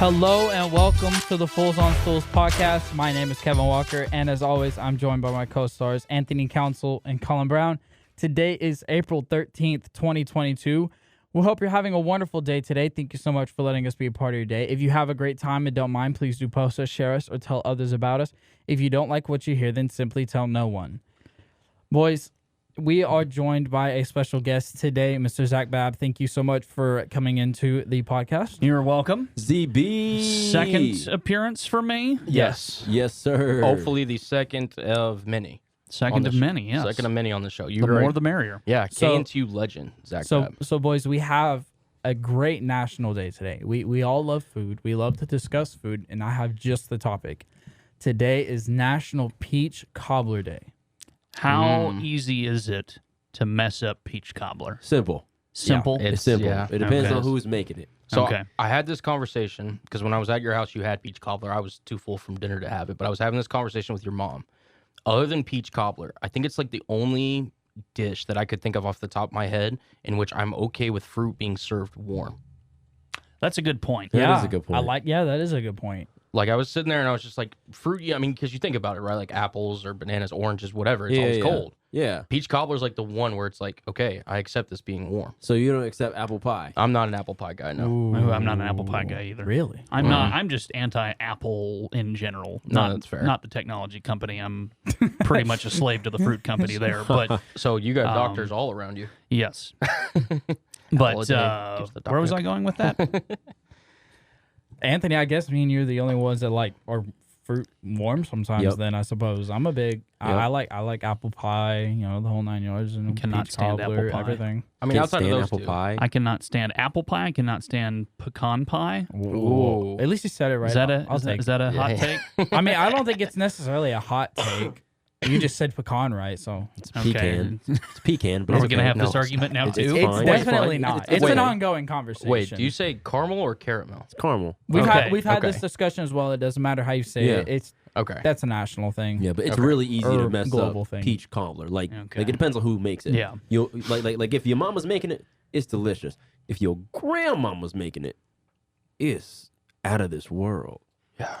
Hello and welcome to the Fools on Stools podcast. My name is Kevin Walker, and as always, I'm joined by my co-stars Anthony Council and Cullen Brown. Today is April 13th, 2022. We hope you're having a wonderful day today. Thank you so much for letting us be a part of your day. If you have a great time and don't mind, please do post us, share us, or tell others about us. If you don't like what you hear, then simply tell no one. Boys, we are joined by a special guest today, Mr. Zach Babb. Thank you so much for coming into the podcast. You're welcome. ZB. Second appearance for me? Yes, sir. Hopefully the second of many. Second of many, yes. Second of many on the show. The more the merrier. Yeah, So- K&T legend, Zach So, Babb. so boys, we have a great national day today. We all love food. We love to discuss food, and I have just the topic. Today is National Peach Cobbler Day. How easy is it to mess up peach cobbler? Simple. Simple? Yeah, It's simple. yeah. It depends Okay. on who's making it. So Okay. I had this conversation because when I was at your house, you had peach cobbler. I was too full from dinner to have it, but I was having this conversation with your mom. Other than peach cobbler, I think it's like the only dish that I could think of off the top of my head in which I'm okay with fruit being served warm. That's a good point. That is a good point. That is a good point. Like I was sitting there and I was just like, fruit, yeah, I mean, because you think about it, right? Like apples or bananas, oranges, whatever, it's always cold. Yeah. Peach cobbler's like the one where it's like, okay, I accept this being warm. So you don't accept apple pie? I'm not an apple pie guy, no. Ooh, I'm not an apple pie guy either. Really? I'm not. I'm just anti-Apple in general. No, Not, that's fair. Not the technology company. I'm pretty much a slave to the fruit company there. But So you got doctors all around you. yes. Apple But a day gives the where was doctor. I going with that? Anthony, I guess me and you are the only ones that like are fruit warm sometimes. Yep. Then I suppose I'm a big. I like apple pie. You know, the whole 9 yards and Cannot peach stand cobbler, apple pie. everything. I mean, Can't outside of stand those apple two. pie. I cannot stand apple pie. I cannot stand pecan pie. Ooh. At least you said it right. Is that I'll take is that a hot Yeah. take? I mean, I don't think it's necessarily a hot take. You just said pecan, right? So It's pecan. It's pecan. But Are it's we going to okay. have this No, argument now, it's too? fine. it's Wait, definitely fine. not. It's It's an okay. ongoing conversation. Wait, do you say caramel or caramel? It's caramel. We've Okay, had okay. this discussion as well. It doesn't matter how you say Yeah. it. It's Okay. that's a national thing. Yeah, but it's Okay. really easy Or to mess global up thing. peach cobbler. Like Okay. it depends on who makes it. Yeah. You like if your mama's making it, it's delicious. If your grandmama's making it, it's out of this world. Yeah.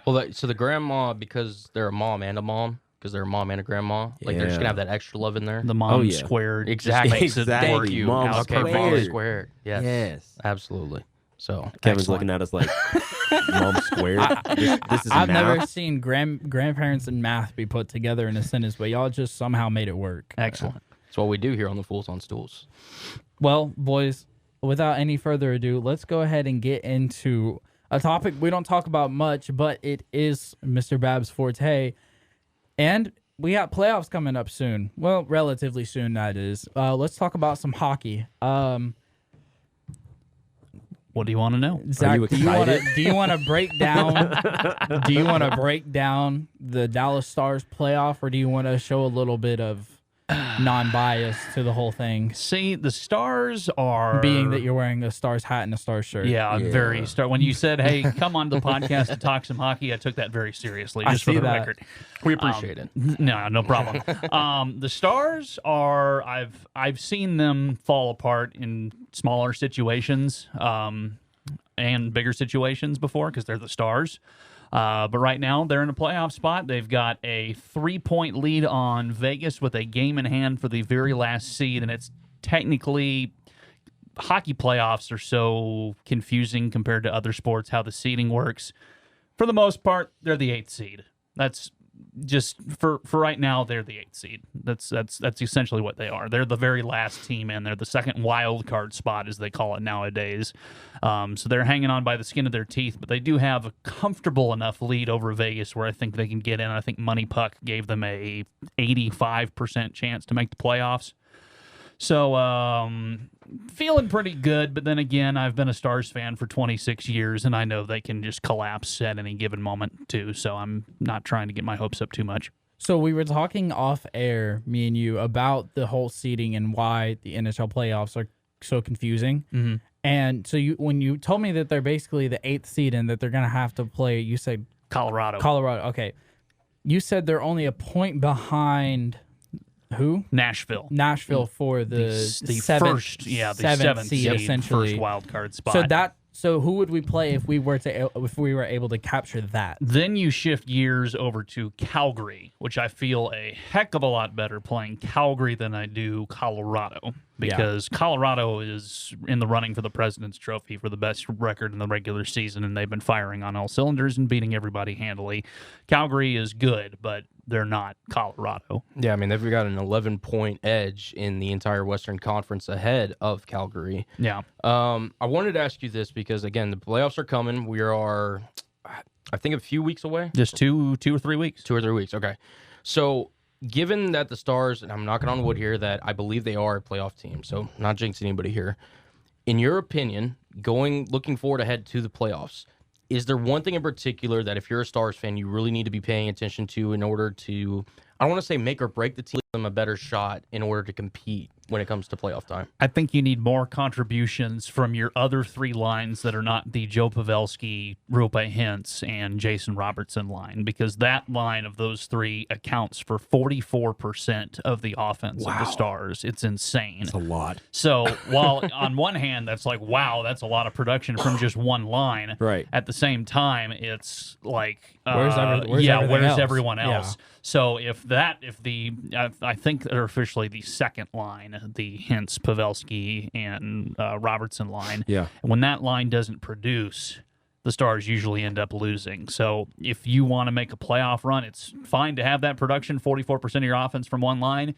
Well, so the grandma, because they're a mom and a mom, because they're a mom and a grandma, like they're just Yeah. gonna have that extra love in there. The mom yeah. squared Exactly. just makes Exactly. it work you Mom out Okay, perfectly. mom squared. squared. Yes. Yes. Absolutely. So Kevin's Excellent. looking at us like, Mom squared. This is I've math. never seen grandparents and math be put together in a sentence, but y'all just somehow made it work. Excellent. that's what we do here on the Fools on Stools. Well, boys, without any further ado, let's go ahead and get into a topic we don't talk about much, but it is Mr. Babb's forte. And we got playoffs coming up soon. Well, relatively soon, that is. Let's talk about some hockey. What do you want to know? Zach, you do you want to excited? break down? Do you want to break down the Dallas Stars playoff, or do you want to show a little bit of non-bias to the whole thing? See, the Stars are Being that you're wearing a Stars hat and a Stars shirt. Yeah, Yeah. very star. When you said, "Hey, come on the podcast to talk some hockey," I took that very seriously. I Just for see the that. record. We appreciate it. No problem. The Stars are. I've seen them fall apart in smaller situations and bigger situations before because they're the Stars. But right now they're in a playoff spot. They've got a 3-point lead on Vegas with a game in hand for the very last seed, and it's technically hockey playoffs are so confusing compared to other sports how the seeding works. For the most part, they're the 8th seed. That's just for right now. They're the 8th seed. That's essentially what they are. They're the very last team in. They're the second wild card spot, as they call it nowadays. So they're hanging on by the skin of their teeth, but they do have a comfortable enough lead over Vegas where I think they can get in. I think Money Puck gave them a 85% chance to make the playoffs. So, feeling pretty good, but then again, I've been a Stars fan for 26 years, and I know they can just collapse at any given moment, too, so I'm not trying to get my hopes up too much. So we were talking off air, me and you, about the whole seeding and why the NHL playoffs are so confusing. Mm-hmm. And so when you told me that they're basically the 8th seed and that they're going to have to play, you said Colorado. Okay. You said they're only a point behind who? Nashville for the seventh, first, yeah, the seventh seventh seed, essentially. first wild card spot. So that So who would we play if we were able to capture that? Then you shift gears over to Calgary, which I feel a heck of a lot better playing Calgary than I do Colorado, because Colorado is in the running for the President's Trophy for the best record in the regular season, and they've been firing on all cylinders and beating everybody handily. Calgary is good, but they're not Colorado. Yeah, I mean, they've got an 11-point edge in the entire Western Conference ahead of Calgary. Yeah. I wanted to ask you this because, again, the playoffs are coming. We are, I think, a few weeks away. Just 2 or 3 weeks. 2 or 3 weeks, okay. So, given that the Stars, and I'm knocking on wood here, that I believe they are a playoff team, so not jinxing anybody here. In your opinion, looking forward ahead to the playoffs, is there one thing in particular that if you're a Stars fan, you really need to be paying attention to in order to, I don't want to say make or break the team, give them a better shot in order to compete when it comes to playoff time? I think you need more contributions from your other 3 lines that are not the Joe Pavelski, Rupe Hintz, and Jason Robertson line, because that line of those 3 accounts for 44% of the offense of the Stars. It's insane. It's a lot. So while on one hand, that's like, wow, that's a lot of production from just one line. Right. At the same time, it's like, Where's everyone else? Yeah. So I think they're officially the second line, the Hintz, Pavelski, and Robertson line. Yeah. When that line doesn't produce, the Stars usually end up losing. So if you want to make a playoff run, it's fine to have that production, 44% of your offense from one line.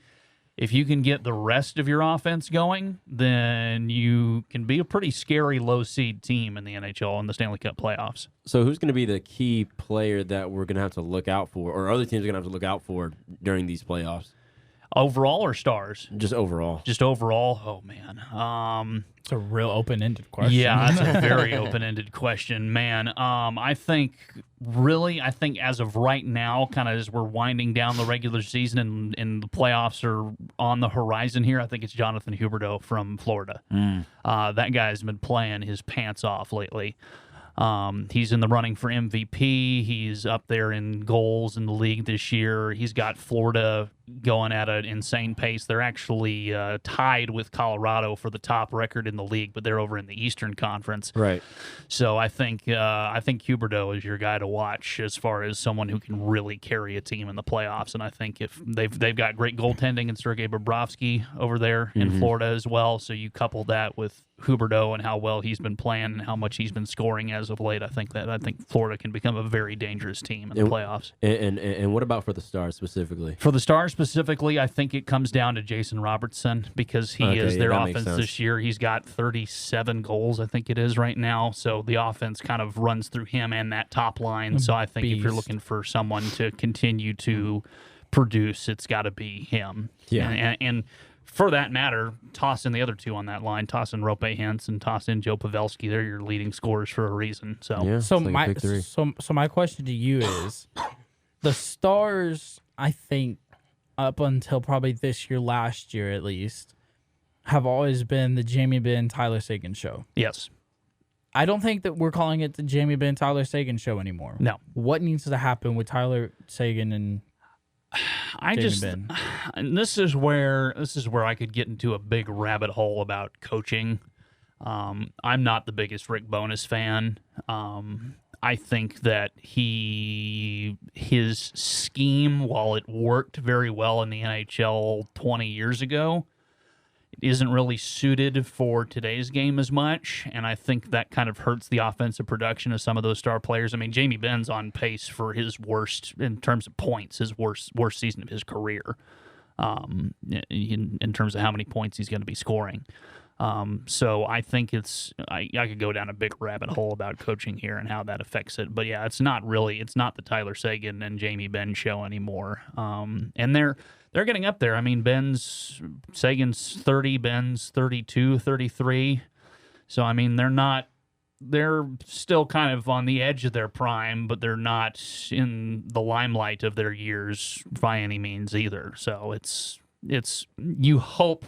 If you can get the rest of your offense going, then you can be a pretty scary low-seed team in the NHL in the Stanley Cup playoffs. So who's going to be the key player that we're going to have to look out for, or other teams are going to have to look out for during these playoffs? Overall or Stars? Just overall. Just overall? Oh, man. It's a real open-ended question. Yeah, that's a very open-ended question, man. I think as of right now, kind of as we're winding down the regular season and the playoffs are on the horizon here, I think it's Jonathan Huberdeau from Florida. That guy's been playing his pants off lately. He's in the running for MVP. He's up there in goals in the league this year. He's got Florida going at an insane pace. They're actually tied with Colorado for the top record in the league, but they're over in the Eastern Conference. Right. So I think Huberdeau is your guy to watch as far as someone who can really carry a team in the playoffs. And I think if they've got great goaltending in Sergei Bobrovsky over there in Florida as well. So you couple that with Huberdeau and how well he's been playing and how much he's been scoring as of late, I think Florida can become a very dangerous team in the playoffs. And what about for the Stars specifically? For the Stars specifically, I think it comes down to Jason Robertson because he is their offense this year. He's got 37 goals, I think it is right now. So the offense kind of runs through him and that top line. So I think if you're looking for someone to continue to produce, it's got to be him. Yeah. And for that matter, toss in the other 2 on that line. Toss in Rupe Hintz and toss in Joe Pavelski. They're your leading scorers for a reason. So, yeah, so like my question to you is, the Stars, I think, up until probably this year, last year at least, have always been the Jamie Benn, Tyler Seguin show. yes. I don't think that we're calling it the Jamie Benn, Tyler Seguin show anymore. No. What needs to happen with Tyler Seguin and Jamie Benn? And this is where I could get into a big rabbit hole about coaching. I'm not the biggest Rick Bowness fan. I think that his scheme, while it worked very well in the NHL 20 years ago, it isn't really suited for today's game as much, and I think that kind of hurts the offensive production of some of those star players. I mean, Jamie Benn's on pace for his worst, in terms of points, his worst season of his career, in terms of how many points he's going to be scoring. So I think I could go down a big rabbit hole about coaching here and how that affects it. But yeah, it's not the Tyler Seguin and Jamie Benn show anymore. And they're getting up there. I mean, Sagan's 30, Benn's 32, 33. So I mean, they're still kind of on the edge of their prime, but they're not in the limelight of their years by any means either. So it's you hope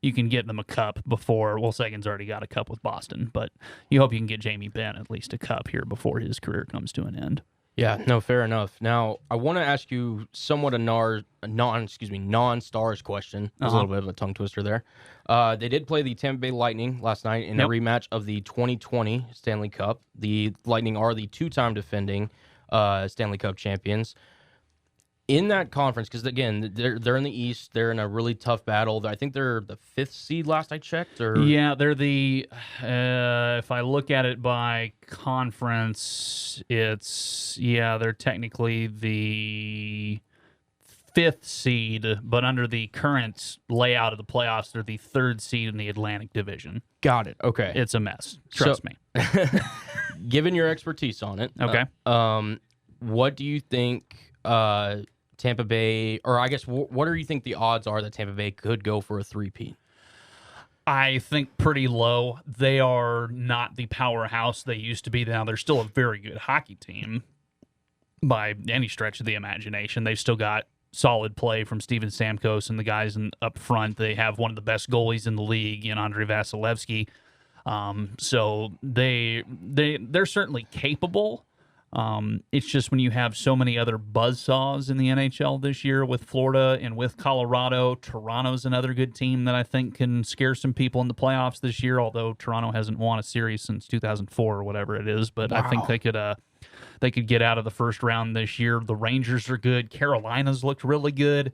you can get them a cup before, well, Sagan's already got a cup with Boston, but you hope you can get Jamie Benn at least a cup here before his career comes to an end. Yeah, no, fair enough. Now, I want to ask you somewhat a non-stars question. There's a little bit of a tongue twister there. They did play the Tampa Bay Lightning last night in a rematch of the 2020 Stanley Cup. The Lightning are the two-time defending Stanley Cup champions. In that conference, because again, they're in the East, they're in a really tough battle. I think they're the 5th seed last I checked. Or Yeah, they're the. If I look at it by conference, they're technically the 5th seed, but under the current layout of the playoffs, they're the 3rd seed in the Atlantic Division. Got it. Okay, It's a mess. Trust me. Given your expertise on it, Okay. What do you think? Tampa Bay, or I guess, what do you think the odds are that Tampa Bay could go for a three-peat? I think pretty low. They are not the powerhouse they used to be. Now, they're still a very good hockey team by any stretch of the imagination. They've still got solid play from Steven Stamkos and the guys up front. They have one of the best goalies in the league in Andrei Vasilevsky. So they're certainly capable. It's just when you have so many other buzzsaws in the NHL this year with Florida and with Colorado, Toronto's another good team that I think can scare some people in the playoffs this year, although Toronto hasn't won a series since 2004 or whatever it is, but I think they could get out of the first round this year. The Rangers are good. Carolina's looked really good.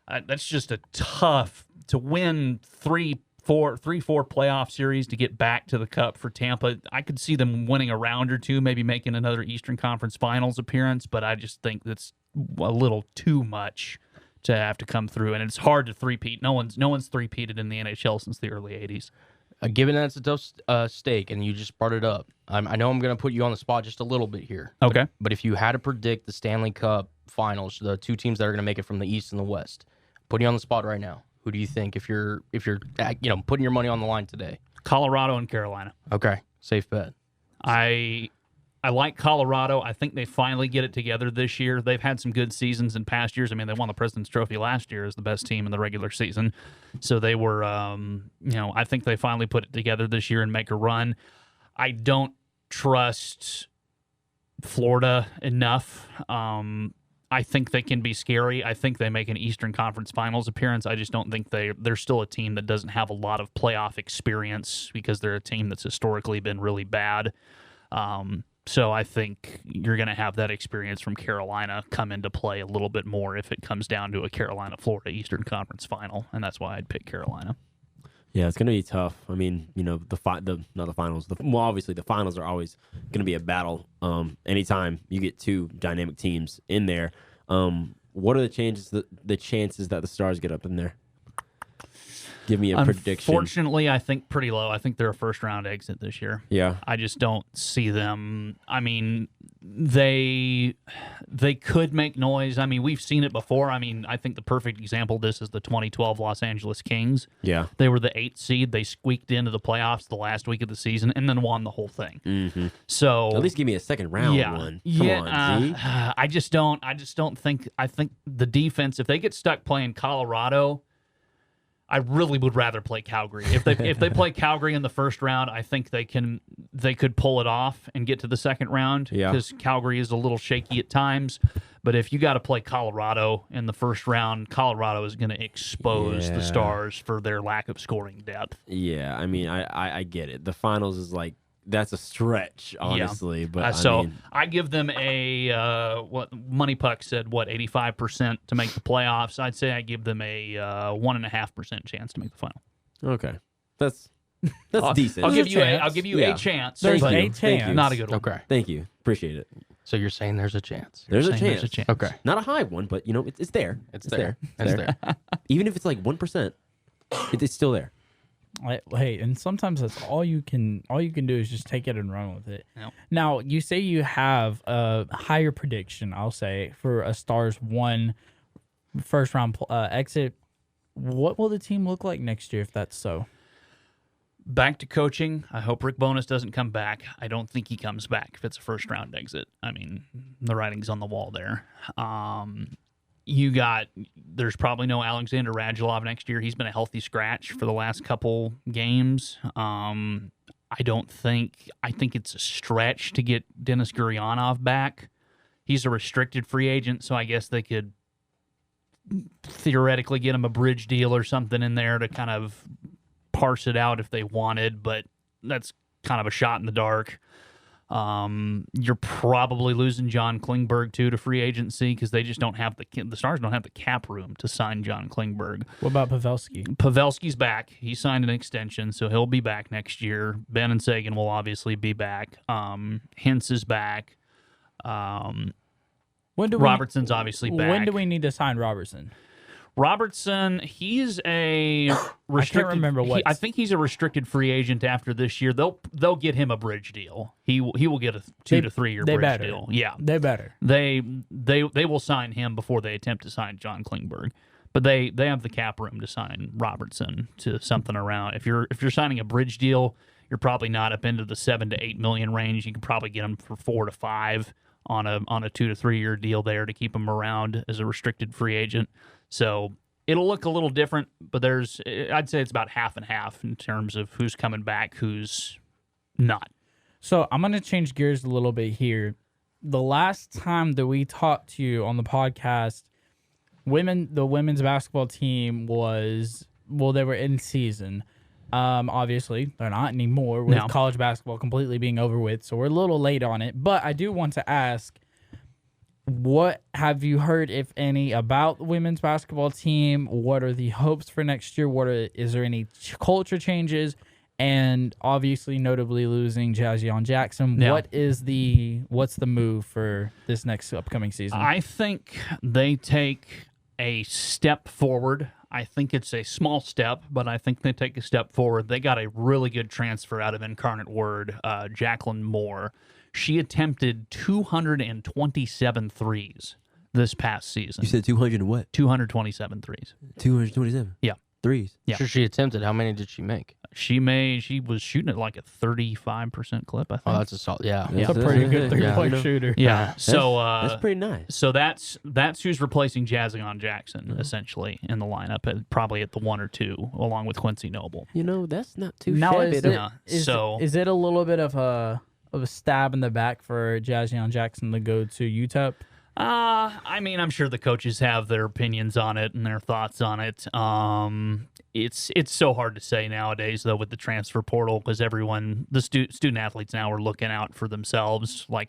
That's just a tough to win three, four playoff series to get back to the Cup for Tampa. I could see them winning a round or two, maybe making another Eastern Conference Finals appearance, but I just think that's a little too much to have to come through, and it's hard to three-peat. No one's three-peated in the NHL since the early 80s. Given that it's a tough stake, and you just brought it up, I know I'm going to put you on the spot just a little bit here. Okay. But if you had to predict the Stanley Cup Finals, the two teams that are going to make it from the East and the West, putting you on the spot right now, who do you think if you're putting your money on the line today? Colorado and Carolina. Okay, safe bet. I like Colorado. I think they finally get it together this year. They've had some good seasons in past years. I mean, they won the President's Trophy last year as the best team in the regular season. So they were, I think they finally put it together this year and make a run. I don't trust Florida enough. I think they can be scary. I think they make an Eastern Conference Finals appearance. I just don't think they're still a team that doesn't have a lot of playoff experience because they're a team that's historically been really bad. So I think you're going to have that experience from Carolina come into play a little bit more if it comes down to a Carolina-Florida Eastern Conference Final, and that's why I'd pick Carolina. Yeah, it's going to be tough. I mean, not the finals. Obviously, the finals are always going to be a battle. Anytime you get two dynamic teams in there, what are the chances that the Stars get up in there? Give me a prediction. Unfortunately, I think pretty low. I think they're a first-round exit this year. Yeah. I just don't see them. I mean, they could make noise. I mean, we've seen it before. I mean, I think the perfect example of this is the 2012 Los Angeles Kings. Yeah. They were the 8th seed. They squeaked into the playoffs the last week of the season and then won the whole thing. Mm-hmm. So at least give me a second round one. Come on, Z. I just don't think. I think the defense, if they get stuck playing Colorado, I really would rather play Calgary. If they play Calgary in the first round, I think they could pull it off and get to the second round. Yeah. Because Calgary is a little shaky at times. But if you got to play Colorado in the first round, Colorado is going to expose the Stars for their lack of scoring depth. Yeah, I mean, I get it. The finals is like, that's a stretch, honestly. Yeah. But I give them a what Money Puck said, 85% to make the playoffs. I'd say I give them a 1.5% chance to make the final. Okay, that's decent. I'll give you a chance. There's but a chance. Not a good one. Okay. Thank you, appreciate it. So you're saying there's a chance. There's a Saying chance. Okay. Not a high one, but it's there. It's there. It's there. Even if it's like 1%, it's still there. Hey, and sometimes that's all you can do is just take it and run with it. Yep. Now, you say you have a higher prediction, I'll say, for a Stars 1 first round exit. What will the team look like next year if that's so? Back to coaching. I hope Rick Bowness doesn't come back. I don't think he comes back if it's a first round exit. I mean, the writing's on the wall there. There's probably no Alexander Radulov next year. He's been a healthy scratch for the last couple games. I think it's a stretch to get Denis Gurianov back. He's a restricted free agent, so I guess they could theoretically get him a bridge deal or something in there to kind of parse it out if they wanted, but that's kind of a shot in the dark. You're probably losing John Klingberg too to free agency because they just don't have the Stars don't have the cap room to sign John Klingberg. What about Pavelski? Pavelski's back. He signed an extension, so he'll be back next year. Ben and Sagan will obviously be back. Hintz is back. Robertson's obviously back. When do we need to sign Robertson? Robertson, he's a restricted. I can't remember what. I think he's a restricted free agent after this year. They'll get him a bridge deal. He will get a 2 to 3 year bridge deal. Yeah, they better. They will sign him before they attempt to sign John Klingberg. But they have the cap room to sign Robertson to something around. If you're signing a bridge deal, you're probably not up into the 7 to 8 million range. You can probably get him for 4 to 5 on a 2 to 3 year deal there to keep him around as a restricted free agent. So it'll look a little different, but I'd say it's about half and half in terms of who's coming back, who's not. So I'm going to change gears a little bit here. The last time that we talked to you on the podcast, the women's basketball team they were in season. Obviously, they're not anymore with college basketball completely being over with, so we're a little late on it. But I do want to ask, what have you heard, if any, about the women's basketball team? What are the hopes for next year? Is there any culture changes? And obviously, notably losing Jazzion Jackson. Yeah. What's the move for this next upcoming season? I think they take a step forward. I think it's a small step, but I think they take a step forward. They got a really good transfer out of Incarnate Word, Jacqueline Moore. She attempted 227 threes this past season. You said 200 and what? 227 threes. 227? Yeah. Threes? Yeah. Sure, she attempted. How many did she make? She was shooting at like a 35% clip, I think. Oh, that's a solid. Yeah. That's a pretty good three-point Yeah. shooter. Yeah. So that's pretty nice. So that's who's replacing Jazzion Jackson essentially in the lineup, probably at the 1 or 2, along with Quincy Noble. That's not too Now, shabby. is it a little bit of a stab in the back for Jazzion Jackson to go to UTEP? I mean, I'm sure the coaches have their opinions on it and their thoughts on it. It's so hard to say nowadays, though, with the transfer portal, because the student athletes now are looking out for themselves. Like,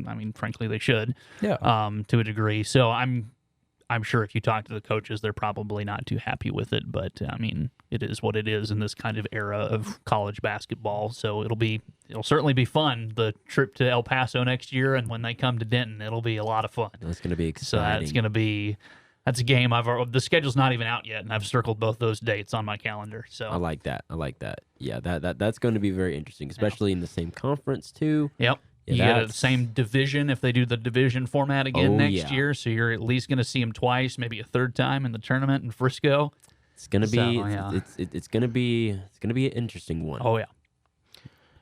I mean, frankly, they should. Yeah. To a degree. So I'm sure if you talk to the coaches, they're probably not too happy with it. But I mean, it is what it is in this kind of era of college basketball. So it'll certainly be fun. The trip to El Paso next year, and when they come to Denton, it'll be a lot of fun. That's going to be So exciting. that's a game the schedule's not even out yet, and I've circled both those dates on my calendar. So I like that. Yeah, that's going to be very interesting, especially in the same conference too. Yep. Yeah, You get the same division if they do the division format again next year. So you're at least going to see them twice, maybe a third time in the tournament in Frisco. It's going to be So, it's going to be an interesting one. Oh yeah.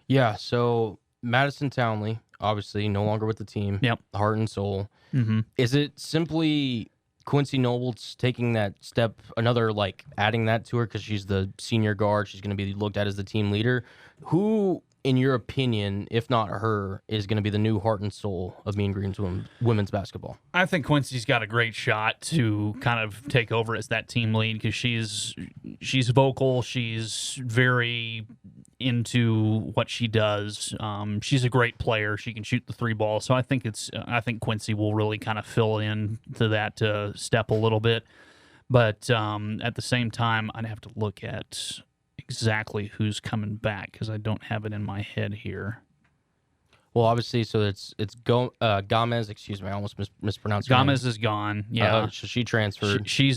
Yeah. So Madison Townley, obviously no longer with the team. Yep. Heart and soul. Mm-hmm. Is it simply Quincy Noble's taking that step, adding that to her because she's the senior guard? She's going to be looked at as the team leader. Who, in your opinion, if not her, is going to be the new heart and soul of Mean Green's women's basketball? I think Quincy's got a great shot to kind of take over as that team lead because she's vocal. She's very into what she does. She's a great player. She can shoot the 3 ball. So I think Quincy will really kind of fill in to that step a little bit. But at the same time, I'd have to look at exactly who's coming back because I don't have it in my head here. Well, obviously, so it's Gomez. Excuse me, I almost mispronounced. Gomez is gone. Yeah, so she transferred. She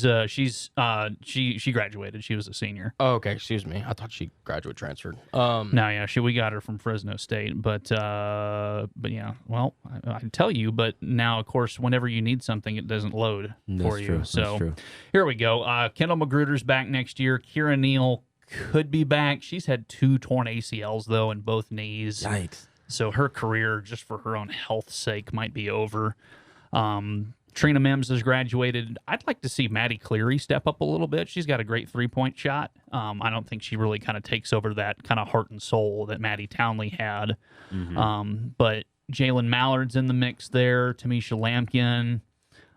graduated. She was a senior. Oh, okay. Excuse me. I thought she transferred. No, yeah, we got her from Fresno State, but yeah. Well, I tell you, but now, of course, whenever you need something, it doesn't load for you. True. So That's true. Here we go. Kendall Magruder's back next year. Kira Neal could be back. She's had 2 torn ACLs though in both knees. Yikes. So her career, just for her own health's sake, might be over. Trina Mims has graduated. I'd like to see Maddie Cleary step up a little bit. She's got a great 3-point shot. I don't think she really kind of takes over that kind of heart and soul that Maddie Townley had. Mm-hmm. But Jalen Mallard's in the mix there, Tamisha Lampkin,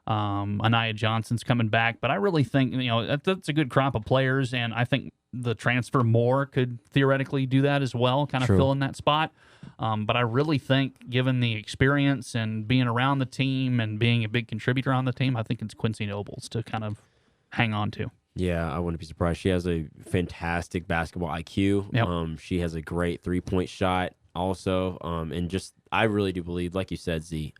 Anaya Johnson's coming back. But I really think, that's a good crop of players, and I think the transfer more could theoretically do that as well, kind of fill in that spot. But I really think, given the experience and being around the team and being a big contributor on the team, I think it's Quincy Nobles to kind of hang on to. Yeah, I wouldn't be surprised. She has a fantastic basketball IQ. Yep. She has a great 3-point shot also. And just, I really do believe, like you said, Z,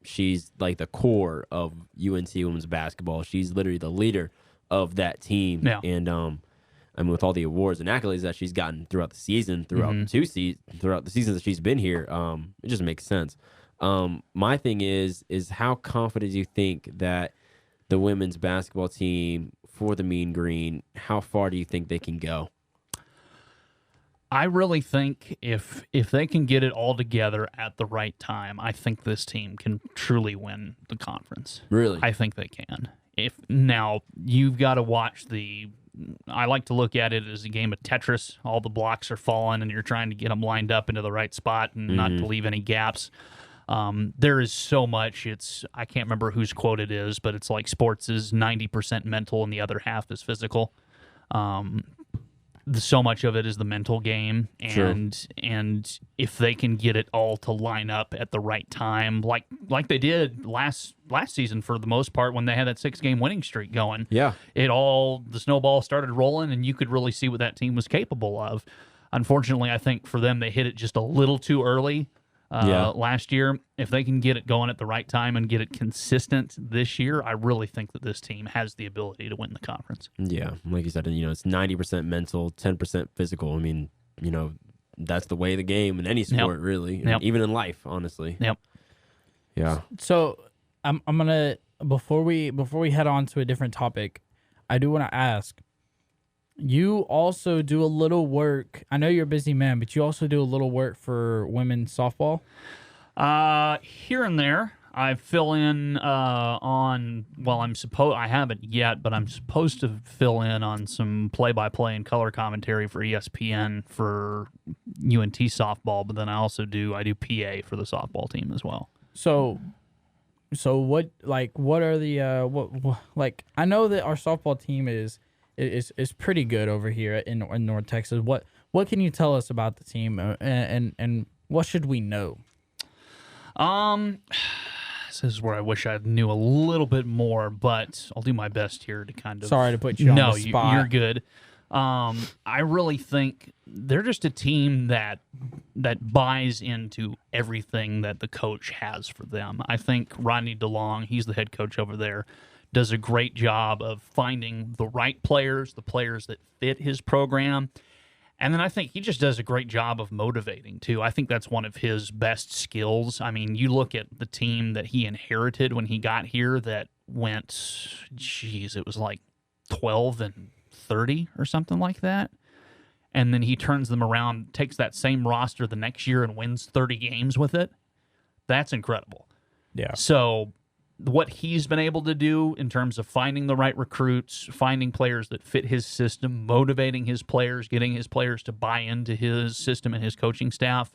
she's like the core of UNC women's basketball. She's literally the leader of that team. Yeah. And, I mean, with all the awards and accolades that she's gotten throughout the season, throughout the seasons that she's been here, it just makes sense. My thing is how confident do you think that the women's basketball team for the Mean Green, how far do you think they can go? I really think if they can get it all together at the right time, I think this team can truly win the conference. Really? I think they can. Now, you've got to watch I like to look at it as a game of Tetris. All the blocks are falling, and you're trying to get them lined up into the right spot and not to leave any gaps. There is so much. I can't remember whose quote it is, but it's like sports is 90% mental and the other half is physical. So much of it is the mental game, and if they can get it all to line up at the right time, like they did last season for the most part when they had that 6-game winning streak going, the snowball started rolling, and you could really see what that team was capable of. Unfortunately, I think for them they hit it just a little too early last year. If they can get it going at the right time and get it consistent this year, I really think that this team has the ability to win the conference. Yeah, like you said, it's 90% mental, 10% physical. I mean, that's the way of the game in any sport, really, even in life, honestly. Yep. Yeah. So I'm gonna before we head on to a different topic, I do want to ask. You also do a little work. I know you're a busy man, but you also do a little work for women's softball. Here and there, I fill in on. Well, I haven't yet, but I'm supposed to fill in on some play-by-play and color commentary for ESPN for UNT softball. But then I do PA for the softball team as well. So what are the what I know that our softball team is pretty good over here in North Texas. What can you tell us about the team, and what should we know? This is where I wish I knew a little bit more, but I'll do my best here to kind of. Sorry to put you on the spot. You're good. I really think they're just a team that buys into everything that the coach has for them. I think Rodney DeLong, he's the head coach over there, does a great job of finding the right players, the players that fit his program. And then I think he just does a great job of motivating, too. I think that's one of his best skills. I mean, you look at the team that he inherited when he got here that went, it was like 12-30 or something like that. And then he turns them around, takes that same roster the next year and wins 30 games with it. That's incredible. Yeah. So what he's been able to do in terms of finding the right recruits, finding players that fit his system, motivating his players, getting his players to buy into his system and his coaching staff,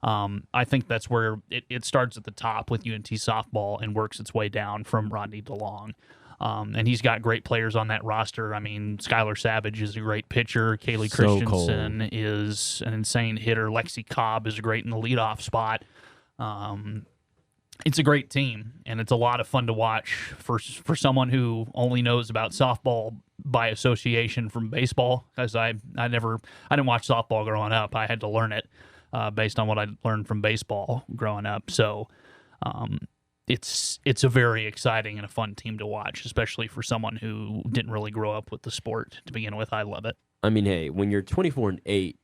I think that's where it starts at the top with UNT softball and works its way down from Rodney DeLong. And he's got great players on that roster. I mean, Skylar Savage is a great pitcher. Kaylee Christensen is an insane hitter. Lexi Cobb is great in the leadoff spot. It's a great team, and it's a lot of fun to watch for someone who only knows about softball by association from baseball, because I didn't watch softball growing up. I had to learn it based on what I learned from baseball growing up. So it's a very exciting and a fun team to watch, especially for someone who didn't really grow up with the sport to begin with. I love it. I mean, hey, when you're 24-8,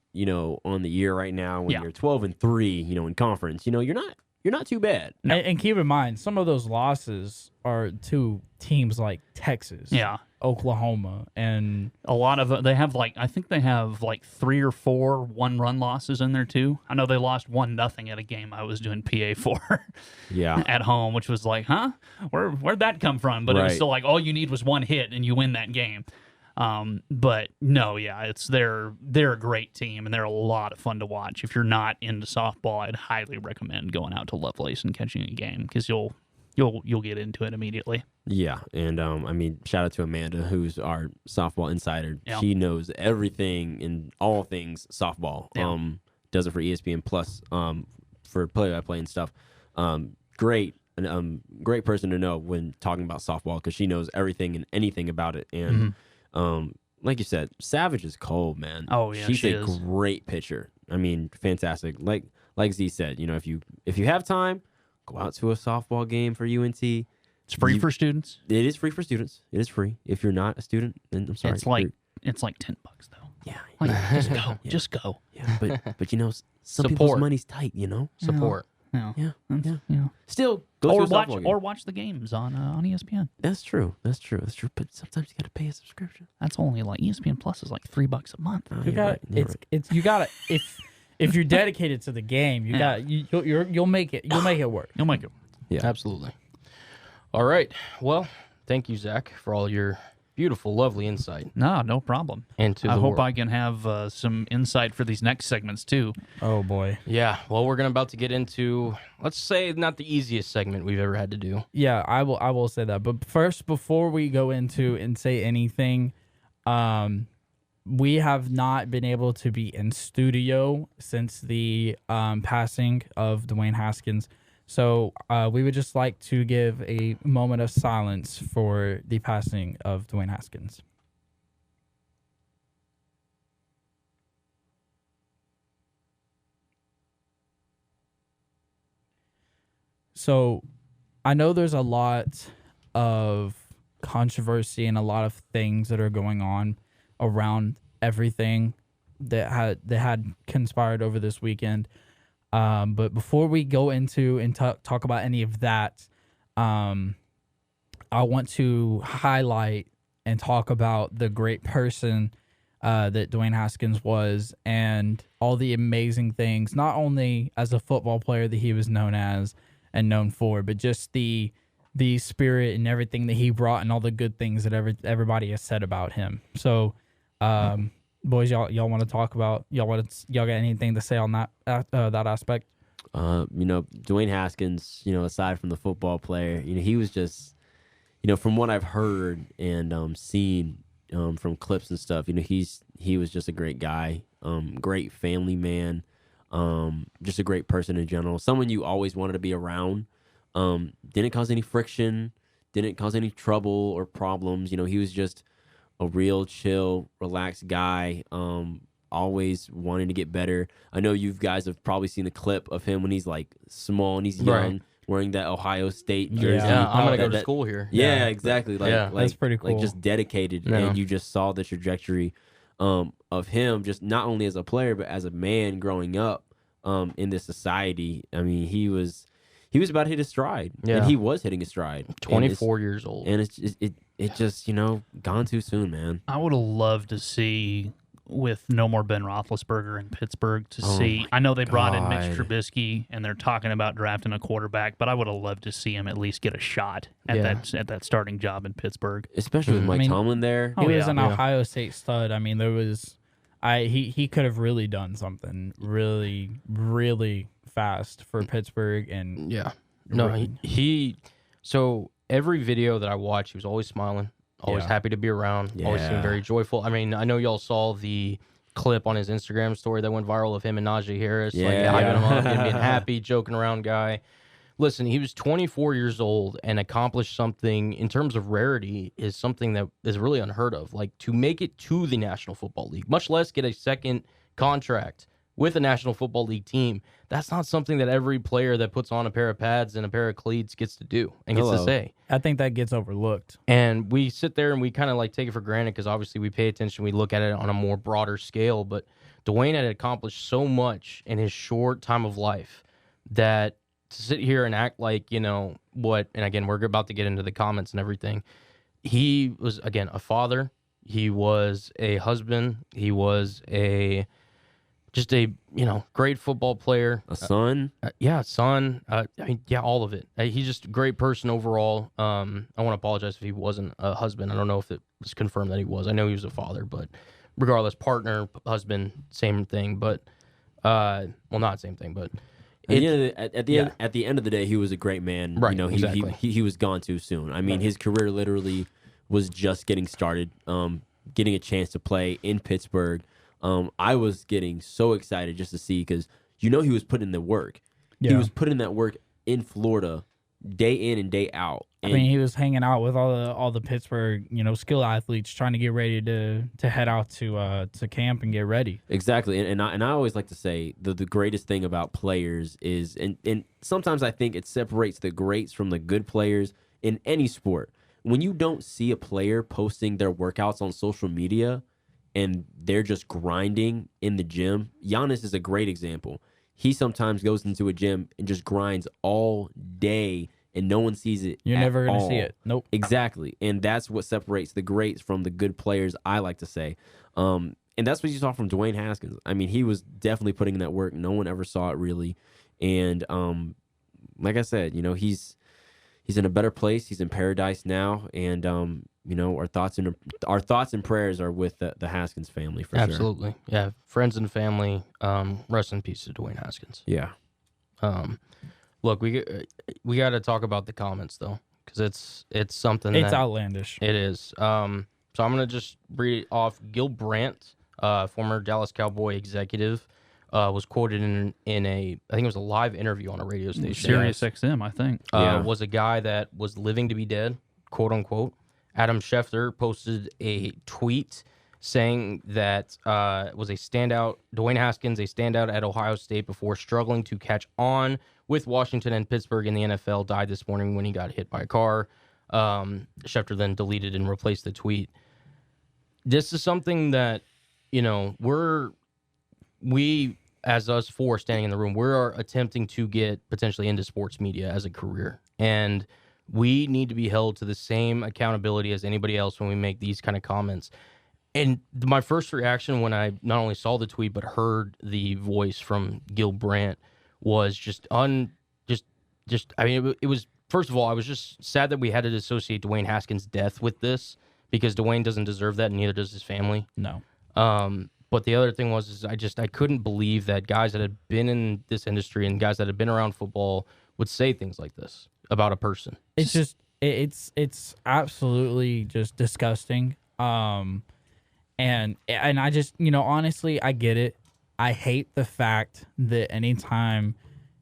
on the year right now, when you're 12-3, in conference, you're not too bad. No. And keep in mind, some of those losses are to teams like Texas, Oklahoma, and a lot of they have I think they have 3 or 4 one-run losses in there too. I know they lost 1-0 at a game I was doing PA for, at home, which was like, huh, where'd that come from? But it was still all you need was one hit and you win that game. But no, yeah, they're a great team and they're a lot of fun to watch. If you're not into softball, I'd highly recommend going out to Lovelace and catching a game because you'll get into it immediately. Yeah, and I mean, shout out to Amanda, who's our softball insider. Yeah. She knows everything and all things softball. Yeah. Does it for ESPN Plus, for play-by-play and stuff. Great person to know when talking about softball because she knows everything and anything about it. And like you said, Savage is cold, man. Oh yeah, she's she a is. great pitcher. I mean, fantastic. Like Z said, if you have time, go out to a softball game for UNT. It's free for students. It is free for students. It is free. If you're not a student, then I'm sorry. It's like $10 though. Yeah, Like, just go, just go. yeah. But some Support. people's money's tight. Support. Yeah. Yeah, That's- yeah. yeah. Still, go Or to a softball game. watch the games on ESPN. That's true. But sometimes you got to pay a subscription. That's only like ESPN Plus is like $3 a month. Oh, You you're got right, you're right. it's you got to if you're dedicated to the game, you'll make it work. Oh my god. Yeah. Absolutely. All right. Well, thank you, Zach, for all your beautiful, lovely insight No problem. into I the hope world. I can have some insight for these next segments too. Oh boy. Yeah. Well, we're about to get into, let's say, not the easiest segment we've ever had to do. Yeah, I will say that. But first, before we go into and say anything, we have not been able to be in studio since the passing of Dwayne Haskins. So we would just like to give a moment of silence for the passing of Dwayne Haskins. So I know there's a lot of controversy and a lot of things that are going on around everything that had conspired over this weekend. But before we go into and talk about any of that, I want to highlight and talk about the great person that Dwayne Haskins was and all the amazing things, not only as a football player that he was known as and known for, but just the spirit and everything that he brought and all the good things that everybody has said about him. So, boys, y'all want to talk about y'all got anything to say on that that aspect? Dwayne Haskins, aside from the football player, he was just, from what I've heard and seen from clips and stuff, he was just a great guy, great family man, just a great person in general, someone you always wanted to be around. Didn't cause any friction, didn't cause any trouble or problems. He was just a real chill, relaxed guy, always wanting to get better. I know you guys have probably seen the clip of him when he's like small and he's young, Right. wearing that Ohio State jersey. Yeah, I'm going to go to That- school here. Yeah, exactly. That's pretty cool. Like just dedicated, Yeah. and you just saw the trajectory of him, just not only as a player but as a man growing up in this society. I mean, he was about to hit his stride, Yeah. and he was hitting his stride. 24 years old. And it's just gone too soon, man. I would have loved to see with no more Ben Roethlisberger in Pittsburgh to Oh see. my I know they brought in Mitch God. Trubisky and they're talking about drafting a quarterback, but I would have loved to see him at least get a shot at Yeah. that starting job in Pittsburgh. Especially with Mike Tomlin there. Oh, He was yeah. an Yeah. Ohio State stud. I mean, he could have really done something really, really fast for Pittsburgh. And Yeah. No, he so every video that I watched, he was always smiling, always Yeah. happy to be around, always Yeah. seemed very joyful. I mean, I know y'all saw the clip on his Instagram story that went viral of him and Najee Harris, like Yeah. hyping him up, him being happy, joking around guy. Listen, he was 24 years old and accomplished something in terms of rarity is something that is really unheard of. Like to make it to the National Football League, much less get a second contract with a National Football League team. That's not something that every player that puts on a pair of pads and a pair of cleats gets to do and gets to Hello. say. I think that gets overlooked. And we sit there and we kind of like take it for granted because obviously we pay attention. We look at it on a more broader scale. But Dwayne had accomplished so much in his short time of life that to sit here and act like, what, and again, we're about to get into the comments and everything. He was, again, a father. He was a husband. He was a just a great football player. A son. Son. I mean, all of it. He's just a great person overall. I want to apologize if he wasn't a husband. I don't know if it was confirmed that he was. I know he was a father, but regardless, partner, husband, same thing. But not same thing, but At the end of the day, he was a great man. Right, You know, exactly. he was gone too soon. I mean, his career literally was just getting started. Getting a chance to play in Pittsburgh. I was getting so excited just to see because he was putting in the work. Yeah. He was putting that work in Florida, day in and day out. I mean, he was hanging out with all the Pittsburgh, skill athletes, trying to get ready to head out to camp and get ready. Exactly, and I always like to say the greatest thing about players is, and sometimes I think it separates the greats from the good players in any sport. When you don't see a player posting their workouts on social media and they're just grinding in the gym, Giannis is a great example. He sometimes goes into a gym and just grinds all day and no one sees it. You're never going to see it. Nope. Exactly. And that's what separates the greats from the good players, I like to say. And that's what you saw from Dwayne Haskins. I mean, he was definitely putting in that work. No one ever saw it really. And like I said, he's in a better place. He's in paradise now. And, our thoughts and prayers are with the Haskins family for sure. absolutely, yeah, friends and family. Rest in peace to Dwayne Haskins. Yeah. Look, we got to talk about the comments though, because it's something It's that outlandish. it is. So I'm gonna just read off. Gil Brandt, former Dallas Cowboy executive, was quoted in a I think it was a live interview on a radio station. Sirius XM, I think. Was a guy that was living to be dead, quote unquote. Adam Schefter posted a tweet saying that was a standout. Dwayne Haskins, a standout at Ohio State before struggling to catch on with Washington and Pittsburgh in the NFL, died this morning when he got hit by a car. Schefter then deleted and replaced the tweet. This is something that, we as us four standing in the room, we're attempting to get potentially into sports media as a career. And we need to be held to the same accountability as anybody else when we make these kind of comments. And my first reaction when I not only saw the tweet but heard the voice from Gil Brandt was I mean, it was, first of all, I was just sad that we had to associate Dwayne Haskins' death with this because Dwayne doesn't deserve that and neither does his family. No. But the other thing was I couldn't believe that guys that had been in this industry and guys that had been around football would say things like this about a person. It's just it's absolutely just disgusting. And I just, honestly, I get it. I hate the fact that anytime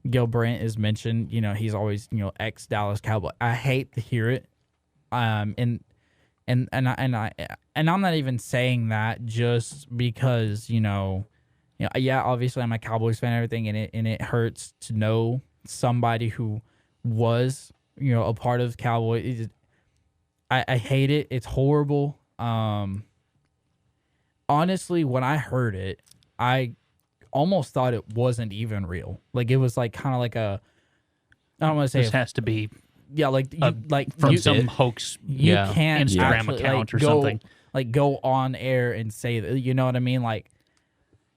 Gil Brandt is mentioned, he's always, ex-Dallas Cowboy. I hate to hear it. And I'm not even saying that just because, yeah, obviously I'm a Cowboys fan and everything, and it hurts to know somebody who was, a part of Cowboys. I hate it. It's horrible. Honestly, when I heard it, I almost thought it wasn't even real. Like it was like kind of like I don't want to say This has to be from some hoax you can't Instagram actually, account or go, something. Like go on air and say that, you know what I mean? Like,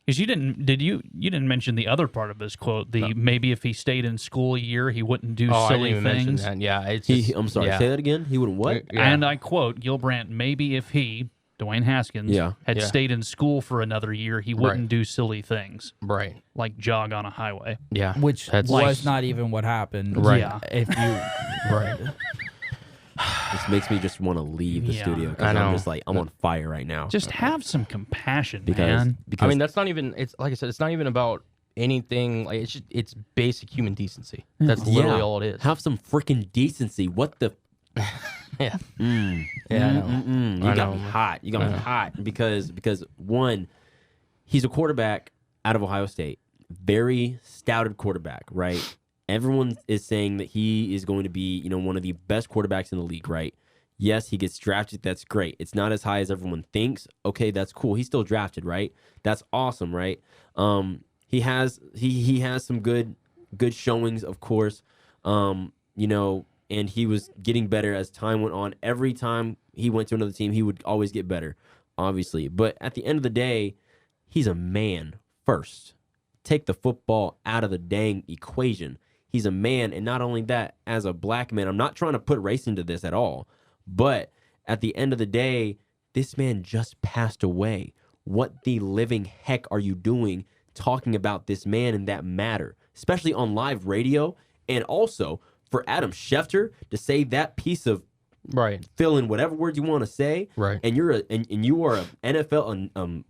Because you didn't mention the other part of his quote. Maybe if he stayed in school a year, he wouldn't do I silly didn't even mention things. that. Yeah, it's I'm sorry. yeah. Say that again. He wouldn't what? Yeah. And I quote Gil Brandt, maybe if he, Dwayne Haskins, had Yeah. stayed in school for another year, he wouldn't do silly things Right. like jog on a highway. Yeah. which That's- was not even what happened. Right. Yeah. If you, Right. This makes me just want to leave the Yeah. studio I because know. I'm just like, I'm on fire right now. Just have some compassion, because, man. because I mean, that's not even. It's like I said. It's not even about anything. Like it's basic human decency. That's literally all it is. Have some freaking decency. What the? Yeah. Mm, Yeah. I know. You I got me know. hot. You got me hot because one, he's a quarterback out of Ohio State, very stouted quarterback, right? Everyone is saying that he is going to be, one of the best quarterbacks in the league, right? Yes, he gets drafted. That's great. It's not as high as everyone thinks. Okay, that's cool. He's still drafted, right? That's awesome, right? He has some good showings, of course. And he was getting better as time went on. Every time he went to another team, he would always get better, obviously. But at the end of the day, he's a man first. Take the football out of the dang equation. He's a man, and not only that, as a black man, I'm not trying to put race into this at all, but at the end of the day, this man just passed away. What the living heck are you doing talking about this man in that matter, especially on live radio? And also for Adam Schefter to say that piece of fill in whatever word you want to say, and you are an NFL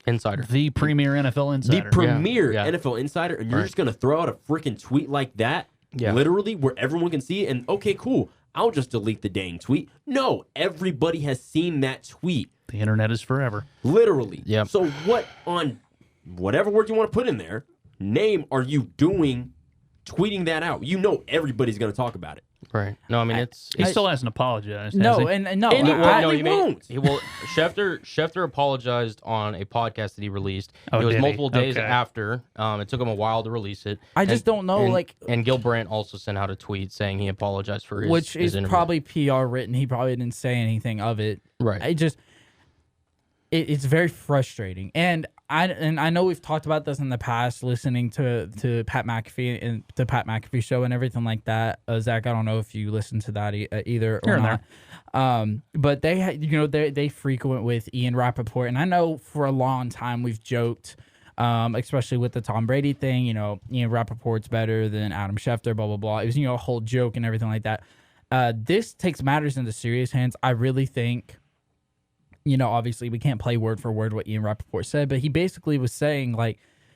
insider, the premier NFL insider, the premier NFL insider, and you're just gonna throw out a freaking tweet like that, literally where everyone can see it. And okay, cool, I'll just delete the dang tweet. No, everybody has seen that tweet. The internet is forever, literally. Yeah. So what on whatever word you want to put in there, name are you doing? Tweeting that out, you know everybody's going to talk about it. Right. No, I mean he still hasn't apologized. No, has he? and no, he won't. Schefter apologized on a podcast that he released. It was multiple days after. It took him a while to release it. I just don't know, and Gil Brandt also sent out a tweet saying he apologized for his which is interview. Probably PR written. He probably didn't say anything of it. Right. It's very frustrating, and I know we've talked about this in the past, listening to Pat McAfee and the Pat McAfee show and everything like that. Zach, I don't know if you listen to that either or not. But they frequent with Ian Rappaport, and I know for a long time we've joked, especially with the Tom Brady thing. Ian Rappaport's better than Adam Schefter, blah blah blah. It was a whole joke and everything like that. This takes matters into serious hands. I really think. Obviously we can't play word for word what Ian Rappaport said, but he basically was saying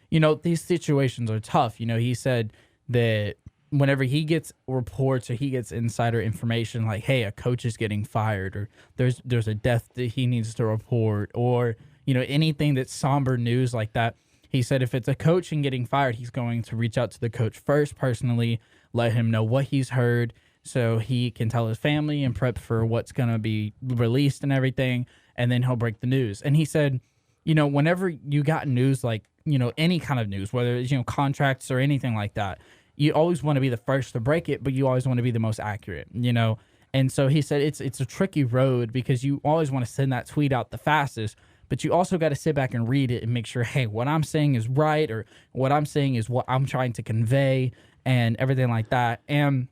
these situations are tough. He said that whenever he gets reports or he gets insider information, like, hey, a coach is getting fired, or there's a death that he needs to report, or, anything that's somber news like that. He said if it's a coach and getting fired, he's going to reach out to the coach first personally, let him know what he's heard so he can tell his family and prep for what's going to be released and everything. And then he'll break the news. And he said, whenever you got news, like, any kind of news, whether it's, contracts or anything like that, you always want to be the first to break it, but you always want to be the most accurate, And so he said it's a tricky road because you always want to send that tweet out the fastest, but you also got to sit back and read it and make sure, hey, what I'm saying is right, or what I'm saying is what I'm trying to convey and everything like that. And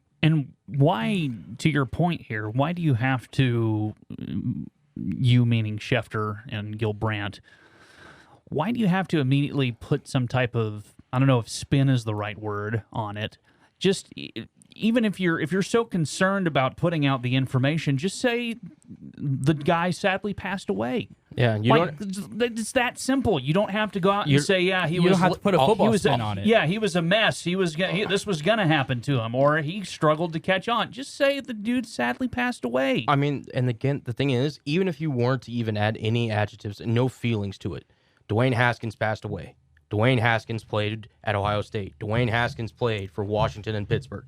why, to your point here, why do you have to... You meaning Schefter and Gil Brandt, why do you have to immediately put some type of, I don't know if spin is the right word on it, just even if you're so concerned about putting out the information, just say the guy sadly passed away. Yeah, it's that simple. You don't have to go out and say, you don't have to put a football spin on it. Yeah, he was a mess. This was gonna happen to him, or he struggled to catch on. Just say the dude sadly passed away. I mean, and again, the thing is, even if you weren't to even add any adjectives and no feelings to it, Dwayne Haskins passed away. Dwayne Haskins played at Ohio State. Dwayne Haskins played for Washington and Pittsburgh.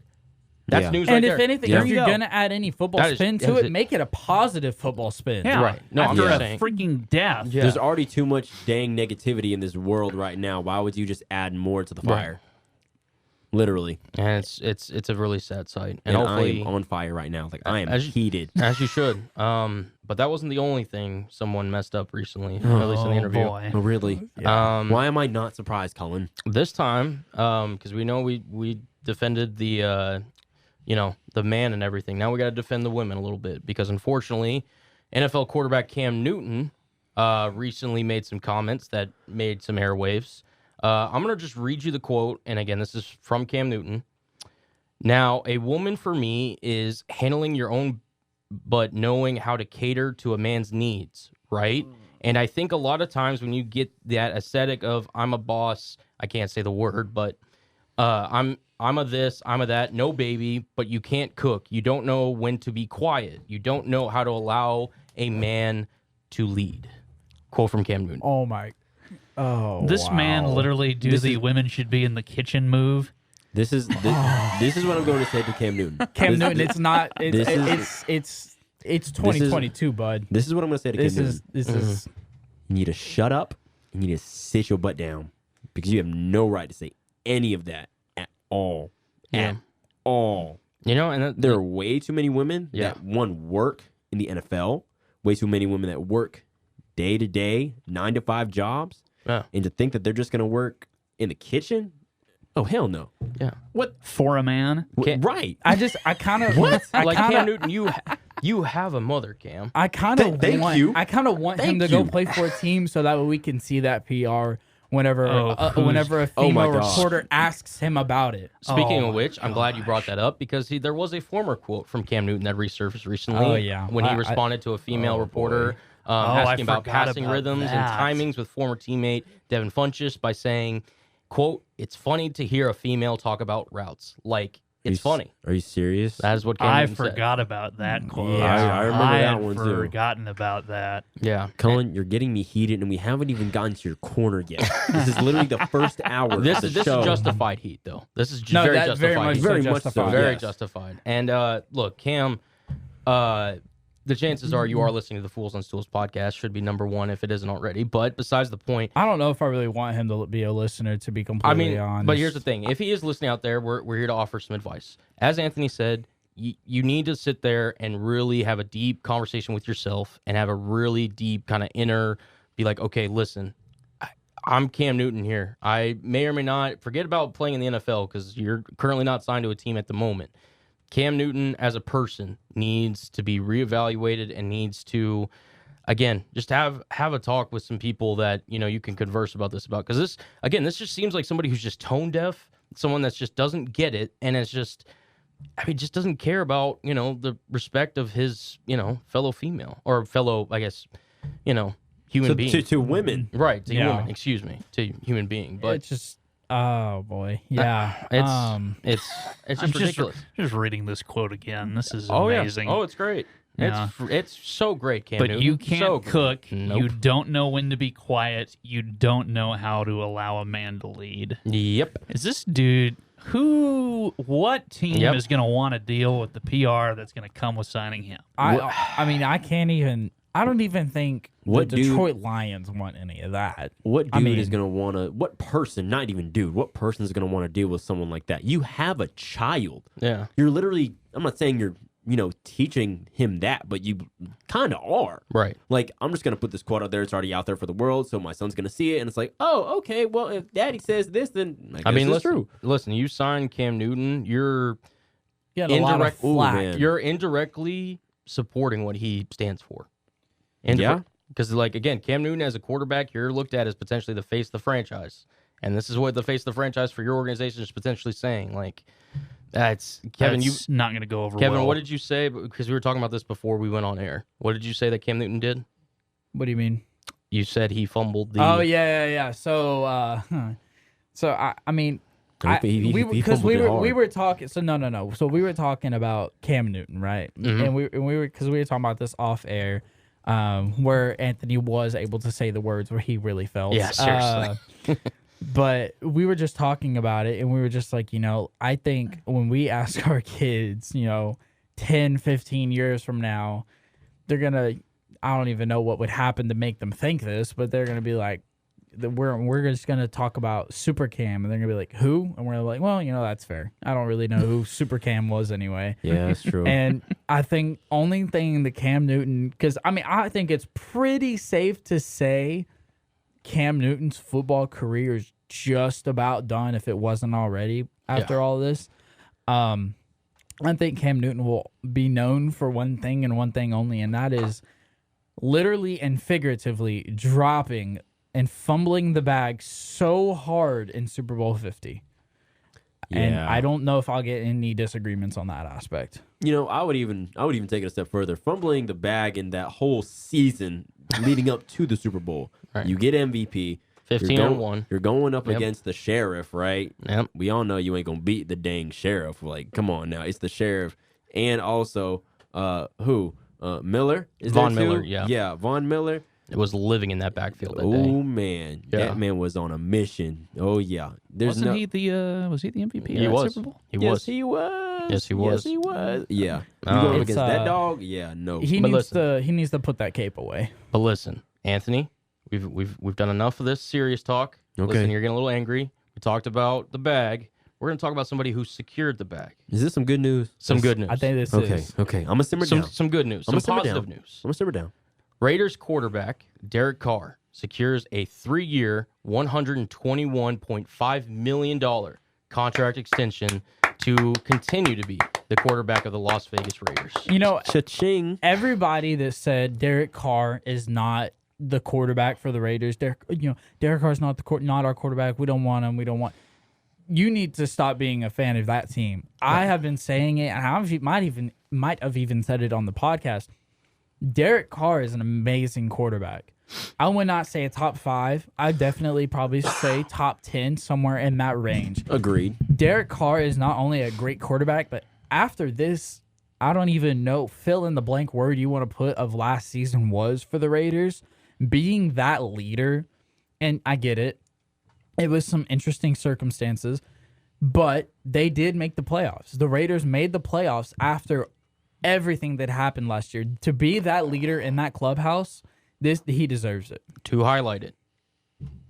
That's news right there. And if anything, if you're going to add any football spin to it, make it a positive football spin. Yeah, right. No, after a freaking death. Yeah. There's already too much dang negativity in this world right now. Why would you just add more to the fire? Right. Literally. And it's a really sad sight. And hopefully, I'm on fire right now. Like, I am heated. As you should. But that wasn't the only thing someone messed up recently, at least in the interview. Boy. Oh, really? Yeah. Why am I not surprised, Cullen? This time, because we know we defended the man and everything. Now we got to defend the women a little bit because, unfortunately, NFL quarterback Cam Newton recently made some comments that made some airwaves. I'm going to just read you the quote, and again, this is from Cam Newton. Now, a woman for me is handling your own, but knowing how to cater to a man's needs, right? And I think a lot of times when you get that aesthetic of I'm a boss, I can't say the word, but I'm a this, I'm a that, no baby, but you can't cook. You don't know when to be quiet. You don't know how to allow a man to lead. Quote from Cam Newton. Oh, my. Oh, this man literally the women should be in the kitchen move. This is what I'm going to say to Cam Newton. Cam Newton, it's not. It's 2022, bud. This is what I'm going to say to Cam Newton. This is. You need to shut up. You need to sit your butt down because you have no right to say any of that at all. Yeah. At all. And there are way too many women that work in the NFL. Way too many women that work day to day, 9 to 5 jobs. Yeah. And to think that they're just going to work in the kitchen? Oh, hell no. Yeah. What? For a man. Right. I kind of Like Cam kind Newton, you have a mother, Cam. I kind of Thank you. I kind of want him Thank to go you. play for a team so that way we can see that PR whenever Oh, whenever a oh my female gosh. reporter asks him about it. Speaking Oh of which, I'm glad you brought that up because there was a former quote from Cam Newton that resurfaced recently. Oh, yeah. When he I- responded to a female reporter I asking about forgot passing about rhythms and that. timings with former teammate Devin Funchess by saying, "quote It's funny to hear a female talk about routes. Like it's funny." Are you serious? That is what Cam I Newton said. forgot about that quote. Yeah. I remember that had one, too. forgotten about that. Yeah. Cullen, you're getting me heated, and we haven't even gotten to your corner yet. This is literally the first hour This of the is show. justified heat, though. This is No, very that's justified. very much heat. so Very much so, justified. Very yes. justified. And look, Cam, the chances are you are listening to the Fools on Stools podcast. Should be number one if it isn't already. But besides the point, I don't know if I really want him to be a listener, to be I completely mean, honest. but here's the thing: if he is listening out there, we're here to offer some advice. As Anthony said, you need to sit there and really have a deep conversation with yourself and have a really deep kind of inner. Be like, okay, listen, I'm Cam Newton here. I may or may not forget about playing in the NFL because you're currently not signed to a team at the moment. Cam Newton as a person needs to be reevaluated and needs to, again, just have a talk with some people that you can converse about this about, because this just seems like somebody who's just tone deaf, someone that just doesn't get it, and it's just, just doesn't care about the respect of his fellow female or fellow, I guess, human being. To women. Right, to Yeah. women, excuse me, to human being. But it's just, oh boy, yeah. it's I'm just ridiculous. just reading this quote again. This is Oh amazing. yeah. Oh, it's great. Yeah. It's so great, Cam But Newton. you can't So great. cook. Nope. You don't know when to be quiet. You don't know how to allow a man to lead. Yep. Is this dude what team Yep. is going to want to deal with the PR that's going to come with signing him? I mean, I don't even think What the dude- Detroit Lions want any of that. What dude I mean- is going to want to, what person, not even dude, what person is going to want to deal with someone like that? You have a child. Yeah. You're literally, I'm not saying you're, teaching him that, but you kind of are. Right. Like, I'm just going to put this quote out there. It's already out there for the world, so my son's going to see it. And it's like, oh, okay, well, if daddy says this, then I guess it's true. Listen, you signed Cam Newton, you're Getting a lot of Ooh, flack. man. you're indirectly supporting what he stands for. Yeah. Because, again, Cam Newton as a quarterback, you're looked at as potentially the face of the franchise. And this is what the face of the franchise for your organization is potentially saying. That's Kevin. That's not going to go over Kevin, well. what did you say? Because we were talking about this before we went on air. What did you say that Cam Newton did? What do you mean? You said he fumbled the. Oh yeah. So, I mean, He we fumbled it hard. were talking. So no. So we were talking about Cam Newton, right? Mhm. And we were talking about this off air, where Anthony was able to say the words where he really felt. Yeah, seriously. But we were just talking about it, and we were just like, I think when we ask our kids, 10, 15 years from now, they're gonna. I don't even know what would happen to make them think this, but they're gonna be like, we're just gonna talk about Super Cam, and they're gonna be like, who? And we're like, well, that's fair. I don't really know who Super Cam was anyway. Yeah, that's true. And I think only thing that Cam Newton, because I think it's pretty safe to say Cam Newton's football career is just about done if it wasn't already after all this. I think Cam Newton will be known for one thing and one thing only, and that is literally and figuratively dropping and fumbling the bag so hard in Super Bowl 50. And Yeah. I don't know if I'll get any disagreements on that aspect. I would even take it a step further. Fumbling the bag in that whole season leading up to the Super Bowl. Right. You get MVP. 15-1. You're going up Yep. against the sheriff, right? Yep. We all know you ain't gonna beat the dang sheriff. Like, come on now, it's the sheriff, and also who? Miller is Von there too? Miller, yeah. Yeah, Von Miller. It was living in that backfield that day. Oh man, Yeah. that man was on a mission. Oh yeah, Wasn't he the MVP He of that was. Super Bowl? He Yes, was. he was. Yes, he was. Yes, he was. Yeah. You Um, go up It's, against that dog? Yeah, no. He But needs to put that cape away. But listen, Anthony, we've done enough of this serious talk. Okay. Listen, you're getting a little angry. We talked about the bag. We're going to talk about somebody who secured the bag. Is this some good news? Some good news. I think this Okay, is. okay. I'm gonna simmer some down. some good news. I'm Some gonna simmer positive down. news. I'm gonna simmer down. Raiders quarterback Derek Carr secures a 3-year, $121.5 million contract extension to continue to be the quarterback of the Las Vegas Raiders. You know, Cha-ching. everybody that said Derek Carr is not the quarterback for the Raiders, Derek Carr's not not our quarterback. We don't want him. We don't want. You need to stop being a fan of that team. I have been saying it, and I might have even said it on the podcast. Derek Carr is an amazing quarterback. I would not say a top 5. I'd definitely probably say top 10, somewhere in that range. Agreed. Derek Carr is not only a great quarterback, but after this, I don't even know, fill in the blank word you want to put of last season was for the Raiders. Being that leader, and I get it, it was some interesting circumstances, but they did make the playoffs. The Raiders made the playoffs after everything that happened last year. To be that leader in that clubhouse, he deserves it. To highlight it,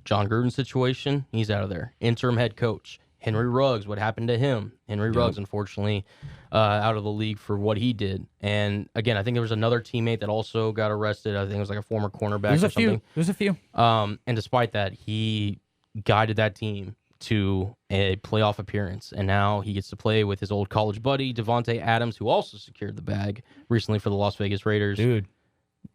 John Gruden situation, he's out of there. Interim head coach, Henry Ruggs, what happened to him? Henry Ruggs, unfortunately, out of the league for what he did. And again, I think there was another teammate that also got arrested. I think it was like a former cornerback or something. There's a few. And despite that, he guided that team to a playoff appearance, and now he gets to play with his old college buddy, Devontae Adams, who also secured the bag recently for the Las Vegas Raiders. Dude,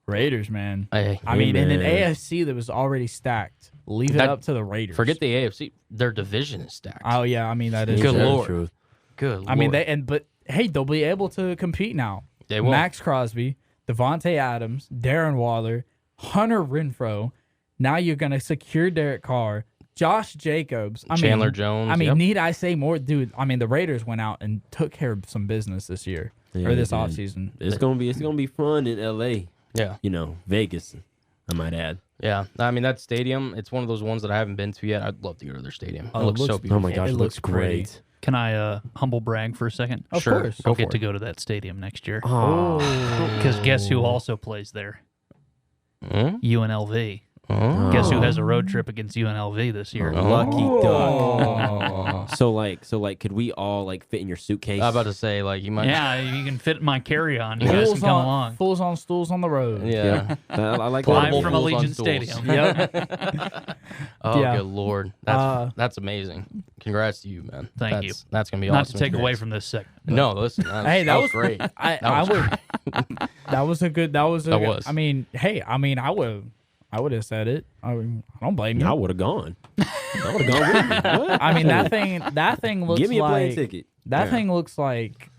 Raiders, man. I mean, in an man. AFC that was already stacked. Leave it up to the Raiders. Forget the AFC. Their division is stacked. Oh, yeah. I mean, that is Good true. Lord. Truth. Good I mean, Lord. but hey, they'll be able to compete now. They will. Max Crosby, Devontae Adams, Darren Waller, Hunter Renfrow. Now you're going to secure Derek Carr, Josh Jacobs, Chandler Jones. I mean, yep. need I say more? Dude, I mean, the Raiders went out and took care of some business this year or this they did. offseason. It's gonna be fun in LA. Yeah. You know, Vegas, I might add. Yeah. I mean, that stadium, it's one of those ones that I haven't been to yet. I'd love to go to their stadium. Oh, It it looks so looks- beautiful. Oh my gosh, It it looks looks pretty. great. Can I humble brag for a second? Of Sure. course. I'll Go get for to it. go to that stadium next year. Oh. Because guess who also plays there? Hmm? UNLV. Oh. Guess who has a road trip against UNLV this year? Lucky Oh. duck. So like, could we all like fit in your suitcase? I was about to say, like, you might. Yeah, you can fit in my carry-on. You guys can come along. Fools on stools on the road. Yeah. I like Live that. from Fools on Allegiant stools. Stadium. Yep. Oh, Yeah. good Lord. That's amazing. Congrats to you, man. Thank you. That's going to be Not awesome. to take away Congrats. from this segment. No, listen. Hey, that was great. I would. That was a good. That was. That was. I mean, hey. I mean, I would have said it. I don't blame you. I would have gone. I would have gone with you. What? I mean, that thing looks Give me a plane like ticket. that thing looks like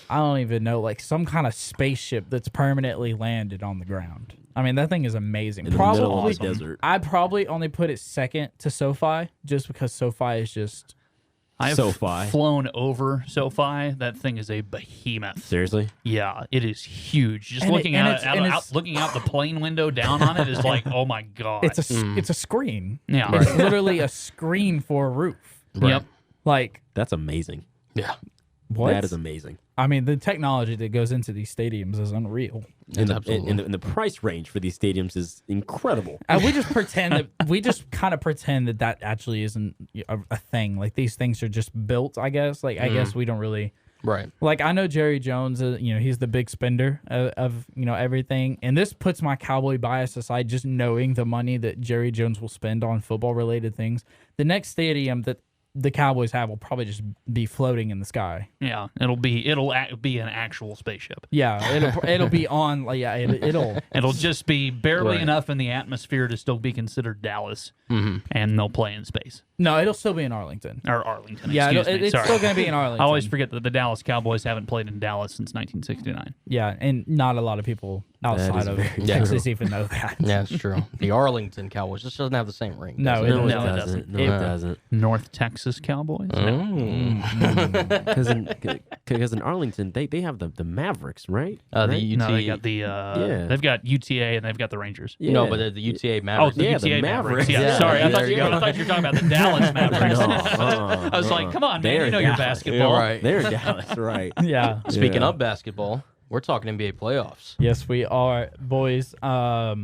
I don't even know, like some kind of spaceship that's permanently landed on the ground. I mean, that thing is amazing. In the middle Probably, of the desert. I'd probably only put it second to SoFi, just because SoFi is just. I've SoFi. flown over SoFi. That thing is a behemoth. Seriously? Yeah, it is huge. Just And it- looking and out, it's- and it's- looking out the plane window down on it is like, oh my god. It's a screen. yeah. It's literally a screen for a roof. Yep. Like That's amazing. Yeah. what? That is amazing. I mean, the technology that goes into these stadiums is unreal. And absolutely. the price range for these stadiums is incredible. And we just pretend that we just kind of pretend that actually isn't a thing. Like these things are just built, I guess. Like I guess we don't really Right. like. I know Jerry Jones. He's the big spender of everything. And this puts my cowboy bias aside. Just knowing the money that Jerry Jones will spend on football related things. The next stadium that the Cowboys have will probably just be floating in the sky. Yeah, it'll be an actual spaceship. Yeah, it'll be on. Like, yeah, it'll. It'll just be barely Right. enough in the atmosphere to still be considered Dallas, and they'll play in space No, it'll still be in Arlington. or Arlington. Yeah, excuse me. it's Sorry. still going to be in Arlington. I always forget that the Dallas Cowboys haven't played in Dallas since 1969. Yeah, and not a lot of people outside is of very Texas even know that. Yeah, it's true. The Arlington Cowboys just doesn't have the same ring. No, does it it? doesn't. No, it doesn't. No, it doesn't. North Texas Cowboys. Because in Arlington, they have the Mavericks, right? The Right? UT. No, they got the they've got UTA and they've got the Rangers. Yeah. No, but the UTA Oh, Mavericks. the Yeah, the UTA Mavericks. Mavericks. Yeah, Yeah, sorry. I there thought you you go. were talking about the Dallas Mavericks. No, I was like, come on, man. They're You know your Dallas. basketball. Yeah, right. They're in Dallas, right? Yeah. Speaking Yeah. of basketball, we're talking NBA playoffs. Yes, we are, boys. I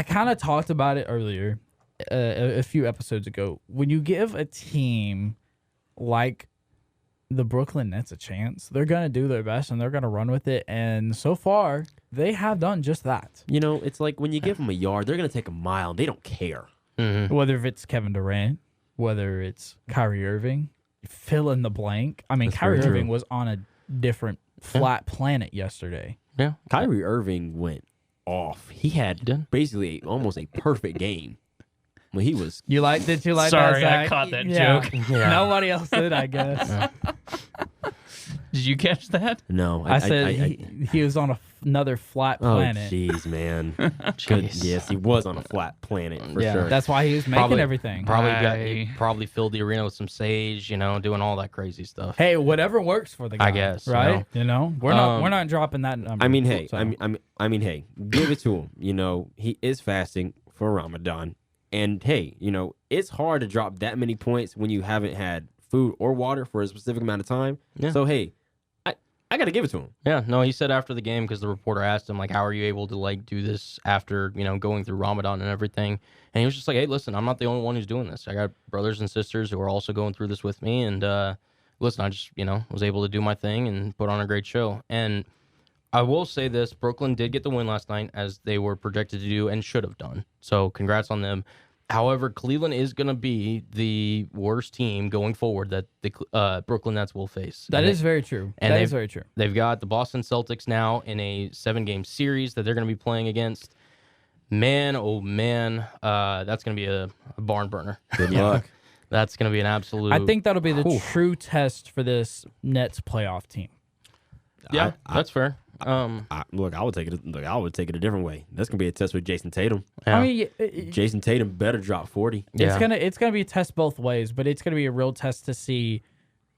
kind of talked about it earlier, a few episodes ago. When you give a team like the Brooklyn Nets a chance. They're going to do their best, and they're going to run with it. And so far, they have done just that. You know, it's like when you give them a yard, they're going to take a mile, and they don't care. Whether if it's Kevin Durant, whether it's Kyrie Irving, fill in the blank. I mean, That's Kyrie very true. Irving was on a different flat planet yesterday. Yeah. Kyrie Irving went off. He had basically almost a perfect game. When he was Did you like Sorry, that, I Zach? caught that Yeah. joke. Yeah. Nobody else did, I guess. Did you catch that? no, I said he was on another flat oh planet. jeez, man. Jeez. Yes, he was on a flat planet for Yeah. sure. That's why he was making everything. Probably probably filled the arena with some sage, doing all that crazy stuff. Hey, whatever works for the guy. I guess, right? We're not dropping that number. I mean, hey, So- I mean, hey, give it to him. He is fasting for Ramadan, and hey, it's hard to drop that many points when you haven't had food or water for a specific amount of time. Yeah. So hey, I got to give it to him. Yeah, no, he said after the game, because the reporter asked him, like, how are you able to, do this after, going through Ramadan and everything? And he was just like, hey, listen, I'm not the only one who's doing this. I got brothers and sisters who are also going through this with me. And, listen, I just, was able to do my thing and put on a great show. And I will say this, Brooklyn did get the win last night, as they were projected to do and should have done. So congrats on them. However, Cleveland is going to be the worst team going forward that the Brooklyn Nets will face. That is very true. and That they've- is very true. They've got the Boston Celtics now in a 7-game series that they're going to be playing against. Man, oh man, that's going to be a barn burner. Good luck. That's going to be an absolute. I think that'll be the Whew. true test for this Nets playoff team. Yeah, that's fair. I would take it. Look, I would take it a different way. That's gonna be a test with Jason Tatum. Yeah. I mean, Jason Tatum better drop 40. Yeah. it's gonna be a test both ways, but it's gonna be a real test to see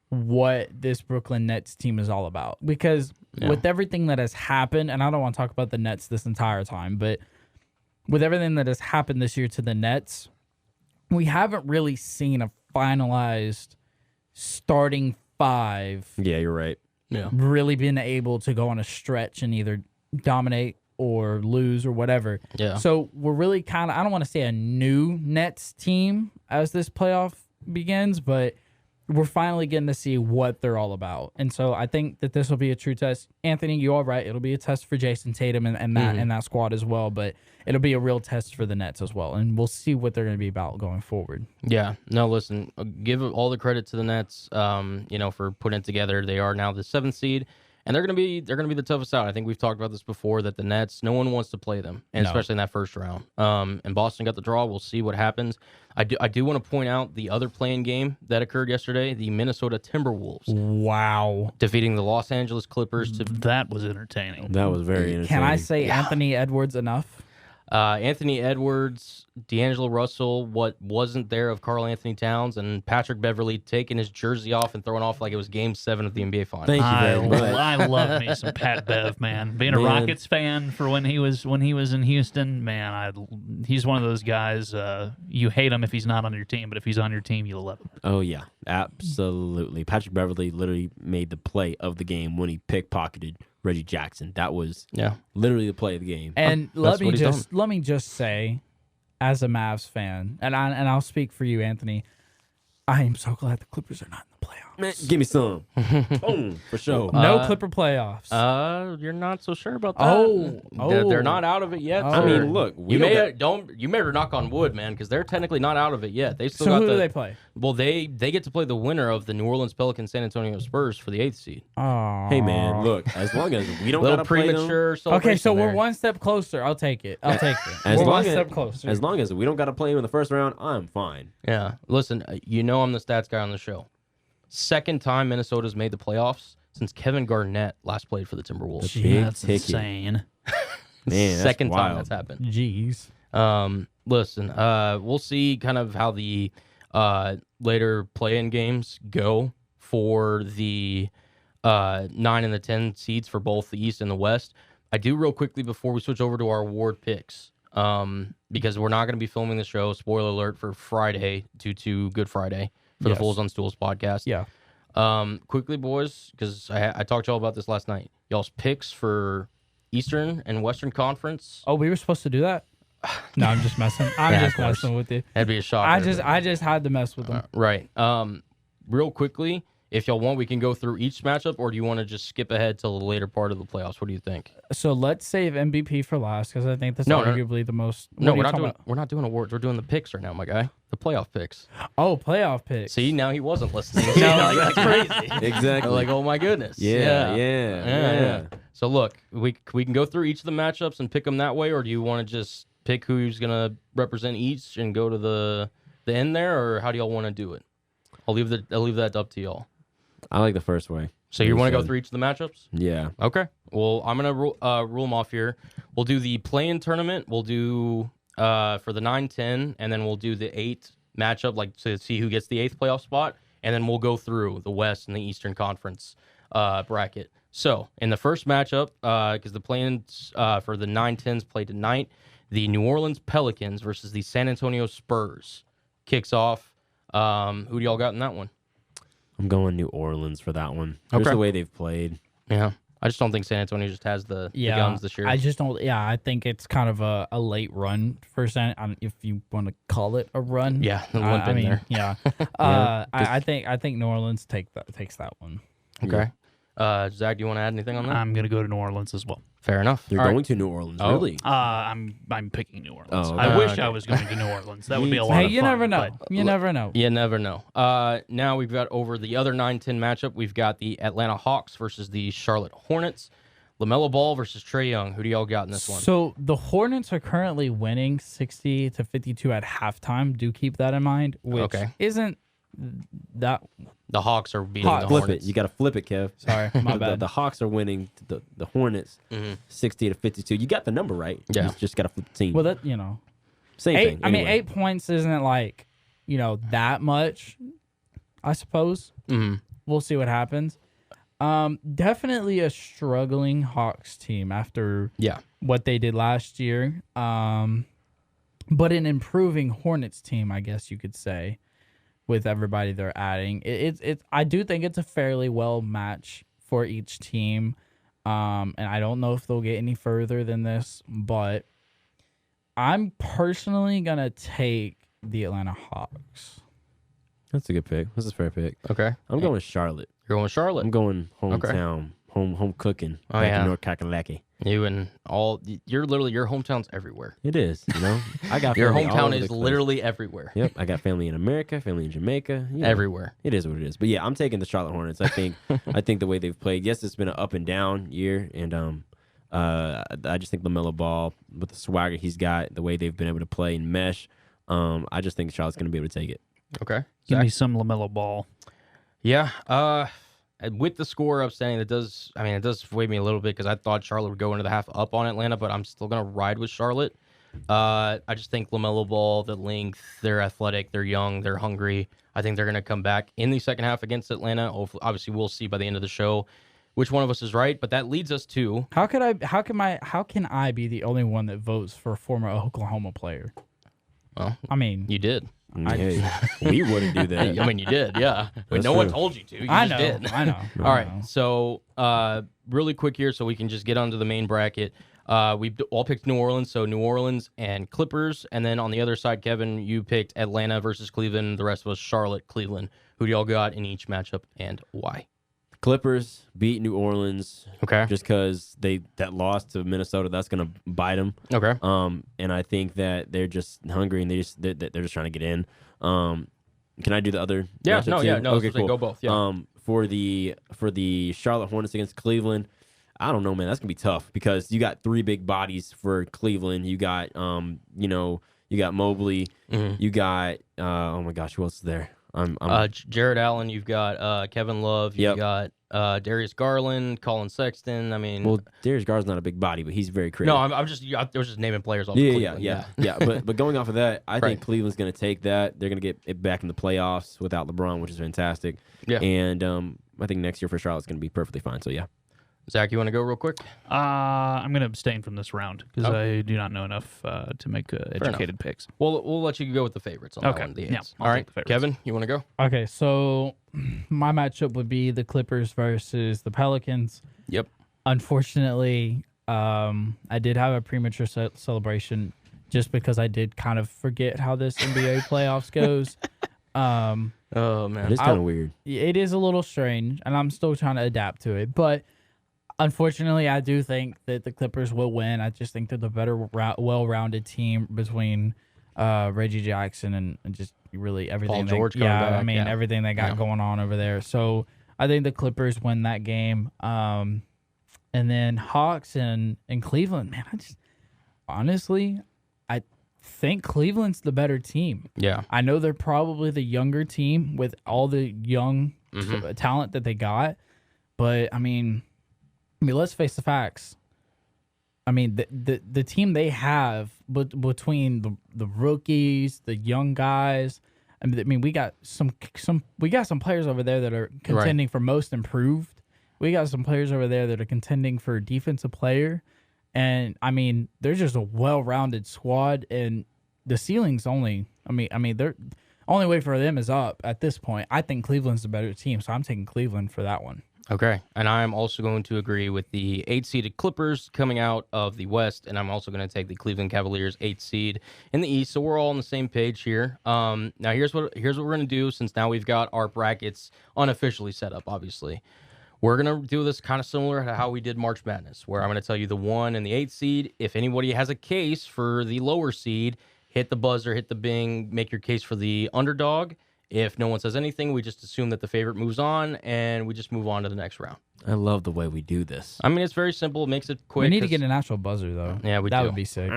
what this Brooklyn Nets team is all about. Because with everything that has happened, and I don't want to talk about the Nets this entire time, but with everything that has happened this year to the Nets, we haven't really seen a finalized starting five Yeah, you're right. Yeah. really been able to go on a stretch and either dominate or lose or whatever. Yeah. So we're really kind of, I don't want to say a new Nets team as this playoff begins, but we're finally getting to see what they're all about. And so I think that this will be a true test. Anthony, you are right. It'll be a test for Jason Tatum and that squad as well, but it'll be a real test for the Nets as well. And we'll see what they're going to be about going forward. Yeah. No, listen, give all the credit to the Nets, for putting it together. They are now the 7th seed, and they're going to be the toughest out. I think we've talked about this before, that the Nets, no one wants to play them, and No. especially in that first round. And Boston got the draw. We'll see what happens. I do want to point out the other playing game that occurred yesterday, the Minnesota Timberwolves Wow. defeating the Los Angeles Clippers to That was entertaining. That was very entertaining. Can I say Anthony Edwards enough? Anthony Edwards, D'Angelo Russell, what wasn't there of Karl Anthony Towns, and Patrick Beverly taking his jersey off and throwing off like it was Game 7 of the NBA Finals. Thank you very much. I love me some Pat Bev, man. Being a Man. Rockets fan for when he was in Houston, man, he's one of those guys. You hate him if he's not on your team, but if he's on your team, you love him. Oh yeah, absolutely. Patrick Beverly literally made the play of the game when he pickpocketed Reggie Jackson. That was literally the play of the game. And That's what he's let me just say, as a Mavs fan, and I'll speak for you, Anthony, I am so glad the Clippers are not in the playoffs. Man, give me some. Boom, for sure. No Clipper playoffs. You're not so sure about that. They're not out of it yet. Oh. I sir. mean, look, you better knock on wood, man, because they're technically not out of it yet. They still so got who do they play? Well, they get to play the winner of the New Orleans Pelicans San Antonio Spurs for the 8th seed. Oh, Hey man, look, as long as we don't Little gotta play them, premature. Okay, celebration so we're there. one step closer. I'll take it. As we're long one as- step closer. as long as we don't gotta play them in the first round, I'm fine. Yeah. Listen, I'm the stats guy on the show. Second time Minnesota's made the playoffs since Kevin Garnett last played for the Timberwolves. Big That's ticket. insane. Man, that's Second time wild. that's happened. Jeez. Listen, we'll see kind of how the later play-in games go for the 9 and the 10 seeds for both the East and the West. I do real quickly before we switch over to our award picks, because we're not going to be filming the show, spoiler alert, for Friday due to Good Friday for the Yes. Fools on Stools podcast. Yeah. Quickly, boys, because I talked to y'all about this last night. Y'all's picks for Eastern and Western Conference. Oh, we were supposed to do that? No, I'm just messing. I'm Yeah, just of course. messing with you. That'd be a shocker. I just had to mess with them. Right. Real quickly, If y'all want, we can go through each matchup, or do you want to just skip ahead till the later part of the playoffs? What do you think? So let's save MVP for last because I think that's No, arguably the most. No, what are we're you not talking doing. about? We're not doing awards. We're doing the picks right now, my guy. The playoff picks. Oh, playoff picks. See, now he wasn't listening. Now that's crazy. Exactly. I'm like, oh my goodness. Yeah. So look, we can go through each of the matchups and pick them that way, or do you want to just pick who's gonna represent each and go to the end there, or how do y'all want to do it? I'll leave that up to y'all. I like the first way. So you want to go through each of the matchups? Yeah. Okay. Well, I'm gonna rule them off here. We'll do the play-in tournament. We'll do for the 9-10, and then we'll do the 8 matchup, like to see who gets the 8th playoff spot, and then we'll go through the West and the Eastern Conference bracket. So in the first matchup, because the play-ins for the 9-10s play tonight, the New Orleans Pelicans versus the San Antonio Spurs kicks off. Who do y'all got in that one? I'm going New Orleans for that one. Just Okay. the way they've played. Yeah. I just don't think San Antonio just has the guns this year. I just don't. Yeah, I think it's kind of a late run for San. If you want to call it a run. Yeah, the limp I in mean, there. yeah. I think New Orleans takes that one. Okay. Zach, do you want to add anything on that? I'm gonna go to New Orleans as well. Fair enough. You're All going right. to New Orleans, Oh. really? I'm picking New Orleans. Oh, I okay. wish Okay. I was going to New Orleans. That would be a Me lot Hey, of you fun. never know. but- You never know. You never know. Now we've got over the other 9-10 matchup. We've got the Atlanta Hawks versus the Charlotte Hornets. LaMelo Ball versus Trae Young. Who do y'all got in this one? So the Hornets are currently winning 60-52 at halftime. Do keep that in mind. Which Okay. isn't that. The Hawks are beating Hawks. the Flip Hornets. it. You got to flip it, Kev. Sorry, my The, bad. the Hawks are winning the Hornets 60-52. You got the number right. Yeah. You just got to flip the team. Well, that Same eight. thing. I mean, Anyway. 8 points isn't like that much. I suppose we'll see what happens. Definitely a struggling Hawks team after Yeah. what they did last year. But an improving Hornets team, I guess you could say, with everybody they're adding. I do think it's a fairly well match for each team. And I don't know if they'll get any further than this, but I'm personally gonna take the Atlanta Hawks. That's a good pick. That's a fair pick. Okay. I'm going with Charlotte. You're going with Charlotte. I'm going hometown. Home cooking. Oh, back yeah. in North Kakalaki. You and all. You're literally, your hometown's everywhere. It is, I got Your family all hometown over is the place. literally everywhere. Yep, I got family in America, family in Jamaica. Everywhere. It is what it is. But yeah, I'm taking the Charlotte Hornets. I think the way they've played, yes, it's been an up and down year, and I just think LaMelo Ball with the swagger he's got, the way they've been able to play and mesh, I just think Charlotte's going to be able to take it. Okay. Give Zach? me some LaMelo Ball. Yeah. With the score upstanding, it does sway me a little bit because I thought Charlotte would go into the half up on Atlanta, but I'm still gonna ride with Charlotte. I just think LaMelo Ball, the length, they're athletic, they're young, they're hungry. I think they're gonna come back in the second half against Atlanta. Obviously, we'll see by the end of the show which one of us is right. But that leads us to How can I be the only one that votes for a former Oklahoma player? well, I mean, you did. Hey, we wouldn't do that. I mean, you did, yeah. But That's no one true. told you to. You I just know, did. I know. All right, so really quick here, so we can just get onto the main bracket. We all picked New Orleans, so New Orleans and Clippers, and then on the other side, Kevin, you picked Atlanta versus Cleveland. The rest of us, Charlotte, Cleveland. Who do y'all got in each matchup, and why? Clippers beat New Orleans Okay. just because that loss to Minnesota, that's going to bite them. Okay. And I think that they're just hungry and they're just trying to get in. Can I do the other? Yeah. matchup No. too? Yeah. No. Okay, cool. Go both. Yeah. For the Charlotte Hornets against Cleveland, I don't know, man. That's gonna be tough because you got 3 big bodies for Cleveland. You got you got Mobley. You got oh my gosh, who else is there? Jared Allen. You've got Kevin Love. You've Yep. got Darius Garland, Colin Sexton. I mean, well, Darius Garland's not a big body, but he's very creative. no. I was just naming players off. Yeah, of yeah, Cleveland. yeah. But going off of that, I Right. think Cleveland's going to take that. They're going to get it back in the playoffs without LeBron, which is fantastic. Yeah. And I think next year for Charlotte's going to be perfectly fine. So yeah. Zach, you want to go real quick? I'm going to abstain from this round because I do not know enough to make educated picks. We'll let you go with the favorites on that Okay. one. The Yeah, eights. I'll All take right, the favorites. Kevin, you want to go? Okay, so my matchup would be the Clippers versus the Pelicans. Yep. Unfortunately, I did have a premature celebration just because I did kind of forget how this NBA playoffs goes. Oh man, It's kind of weird. It is a little strange, and I'm still trying to adapt to it. But unfortunately, I do think that the Clippers will win. I just think they're the better, well-rounded team between Reggie Jackson and just really everything. Paul George coming back, I mean, yeah. everything they got going on over there. So I think the Clippers win that game. And then Hawks and Cleveland, man, honestly, I think Cleveland's the better team. yeah. I know they're probably the younger team with all the young talent that they got, but I mean, let's face the facts. I mean, the team they have, but between the rookies, the young guys, I mean, we got some players over there that are contending for most improved. We got some players over there that are contending for defensive player. And I mean, they're just a well-rounded squad, and the ceiling's only. I mean, they're only way for them is up at this point. I think Cleveland's the better team, so I'm taking Cleveland for that one. Okay, and I'm also going to agree with the 8-seeded Clippers coming out of the West, and I'm also going to take the Cleveland Cavaliers 8 seed in the East. So we're all on the same page here. Now here's what we're going to do, since now we've got our brackets unofficially set up. Obviously, we're going to do this kind of similar to how we did March Madness, where I'm going to tell you the 1 and the 8 seed. If anybody has a case for the lower seed, hit the buzzer, hit the bing, make your case for the underdog. If no one says anything, we just assume that the favorite moves on, and we just move on to the next round. I love the way we do this. I mean, it's very simple. It makes it quick. We need to get an actual buzzer, though. Yeah, that do. would be sick.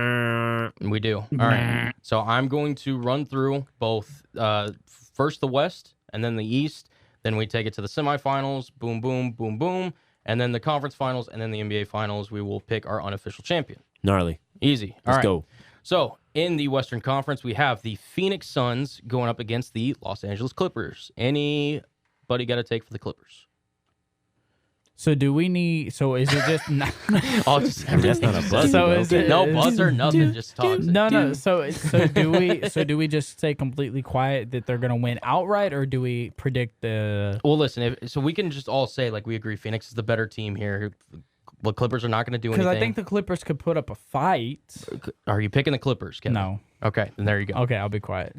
We do. All right. So I'm going to run through both first the West and then the East. Then we take it to the semifinals. Boom, boom, boom, boom. And then the conference finals and then the NBA finals. We will pick our unofficial champion. Gnarly. Easy. All Let's right. go. So in the Western Conference, we have the Phoenix Suns going up against the Los Angeles Clippers. Anybody got to take for the Clippers? So do we need? So is it just? Oh, just That's not a buzzer. So bro. is it? no buzzer, nothing. Just talk. No. So do we? So do we just stay completely quiet that they're gonna win outright, or do we predict the? Well, listen. So we can just all say like we agree. Phoenix is the better team here. The Clippers are not going to do anything. Because I think the Clippers could put up a fight. Are you picking the Clippers, Kevin? No. Okay, then there you go. Okay, I'll be quiet.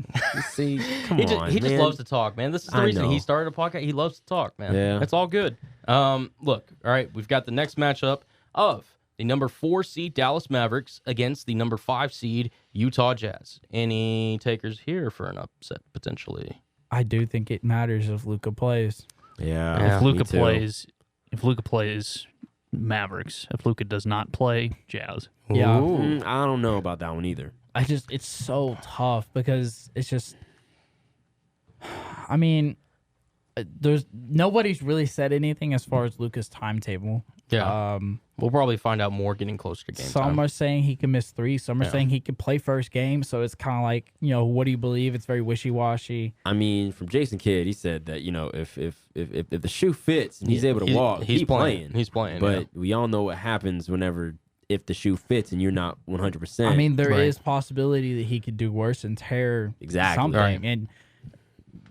See, come He on, just man. loves to talk, man. This is the I reason know. he started a podcast. He loves to talk, man. Yeah. It's all good. Look, all right, we've got the next matchup of the number 4 seed Dallas Mavericks against the number 5 seed Utah Jazz. Any takers here for an upset potentially? I do think it matters if Luka plays. Yeah. If me Luka too. plays Mavericks. If Luka does not play Jazz. Yeah. Ooh. I don't know about that one either. It's so tough because it's just. I mean, nobody's really said anything as far as Luka's timetable. Yeah. We'll probably find out more getting closer to game Some time. are saying he can miss 3. Some are saying he could play first game. So it's kind of like, what do you believe? It's very wishy-washy. I mean, from Jason Kidd, he said that if the shoe fits and he's able to walk, he's playing. He's playing. But we all know what happens if the shoe fits and you're not 100%. I mean, there Right. is possibility that he could do worse and tear Exactly. something. Right. And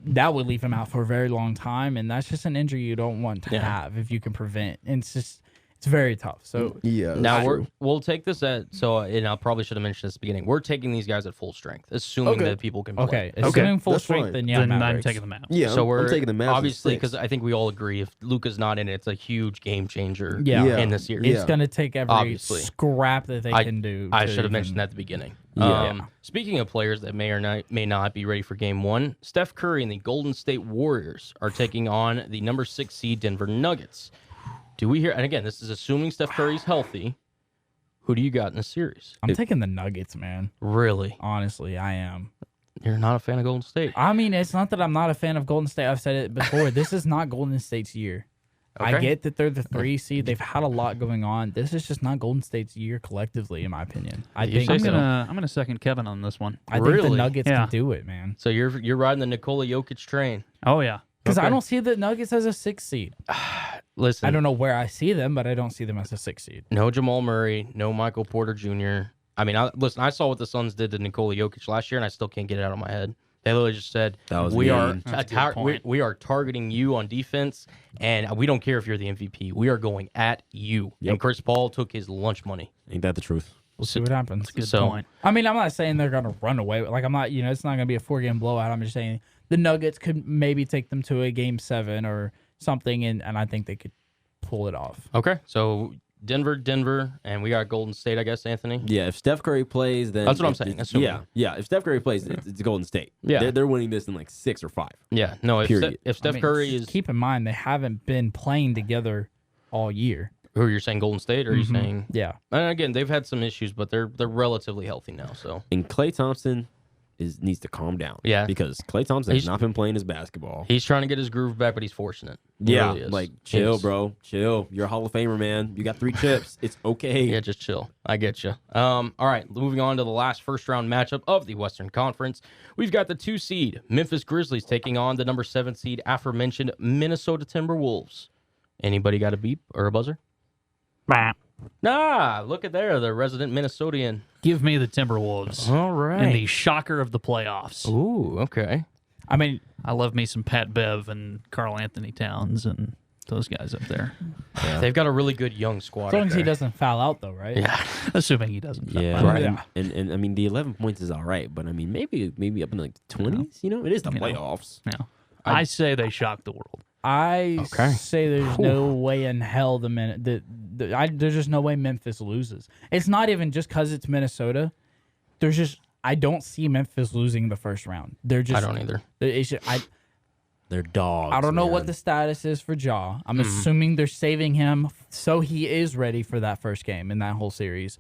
that would leave him out for a very long time. And that's just an injury you don't want to have if you can prevent. And it's very tough. So yeah. Now we'll take this and I probably should have mentioned this at the beginning. We're taking these guys at full strength, assuming that people can play. okay, assuming full that's strength, fine. then yeah, then I'm Mavericks. taking the Mavs. Yeah, So I'm taking the Mavs. obviously because I think we all agree if Luka's not in it, it's a huge game changer. Yeah. in the series. It's going to take every Obviously. scrap that they can do. I to should have even- mentioned that at the beginning. Yeah. Speaking of players that may or may not be ready for Game 1, Steph Curry and the Golden State Warriors are taking on the number 6 seed Denver Nuggets. Do we hear? And again, this is assuming Steph Curry's healthy. Who do you got in the series? I'm taking the Nuggets, man. Really? Honestly, I am. You're not a fan of Golden State? I mean, it's not that I'm not a fan of Golden State. I've said it before. This is not Golden State's year. I Okay. get that they're the 3 seed. They've had a lot going on. This is just not Golden State's year collectively, in my opinion. I You think say I'm so? gonna second Kevin on this one. I think the Really? Nuggets Yeah. can do it, man. So you're riding the Nikola Jokic train. Oh yeah. Because Okay. I don't see the Nuggets as a 6 seed. Listen, I don't know where I see them, but I don't see them as a 6 seed. no Jamal Murray, no Michael Porter Jr. I mean, listen, I saw what the Suns did to Nikola Jokic last year, and I still can't get it out of my head. They literally just said, That was we mean. are That's a good point. we are targeting you on defense, and we don't care if you're the MVP. We are going at you. Yep. And Chris Paul took his lunch money. Ain't that the truth? We'll see what happens. Good So- point. I mean, I'm not saying they're going to run away. Like, I'm not, it's not going to be a 4-game blowout. I'm just saying the Nuggets could maybe take them to a game 7 or something, and I think they could pull it off. Okay, so Denver, and we got Golden State, I guess, Anthony. Yeah, if Steph Curry plays, then That's what I'm saying, assuming. Yeah. If Steph Curry plays, it's Golden State. Yeah. They're winning this in like 6 or 5. Yeah, no, if Period. Steph I mean, Curry just is keep in mind they haven't been playing together all year. who you're saying Golden State, or are you saying? Yeah. And again, they've had some issues, but they're relatively healthy now. So And Klay Thompson needs to calm down. Yeah. Because Klay Thompson has He's- not been playing his basketball. he's trying to get his groove back, but he's forcing it. He Yeah, really is. like chill, He's- bro, chill. You're a Hall of Famer, man. You got 3 chips. It's okay. Yeah, just chill. I get you. All right, moving on to the last first round matchup of the Western Conference. We've got the 2 seed Memphis Grizzlies taking on the number 7 seed aforementioned Minnesota Timberwolves. Anybody got a beep or a buzzer? Nah, look at there, the resident Minnesotian. Give me the Timberwolves All right. and the shocker of the playoffs. Ooh, okay. I mean, I love me some Pat Bev and Karl Anthony Towns and those guys up there. They've got a really good young squad. as long up as he there. doesn't foul out, though, right? Yeah. Assuming he doesn't. Yeah, Right. and I mean the 11 points is all right, but I mean maybe up in like the 20s. You know, it is the You know. playoffs. Yeah. I say they shock the world. I Okay. say there's no way in hell there's just no way Memphis loses. It's not even just because it's Minnesota. I don't see Memphis losing the first round. They're just I don't either. They're dogs. I don't know man. what the status is for Ja. I'm assuming they're saving him so he is ready for that first game in that whole series.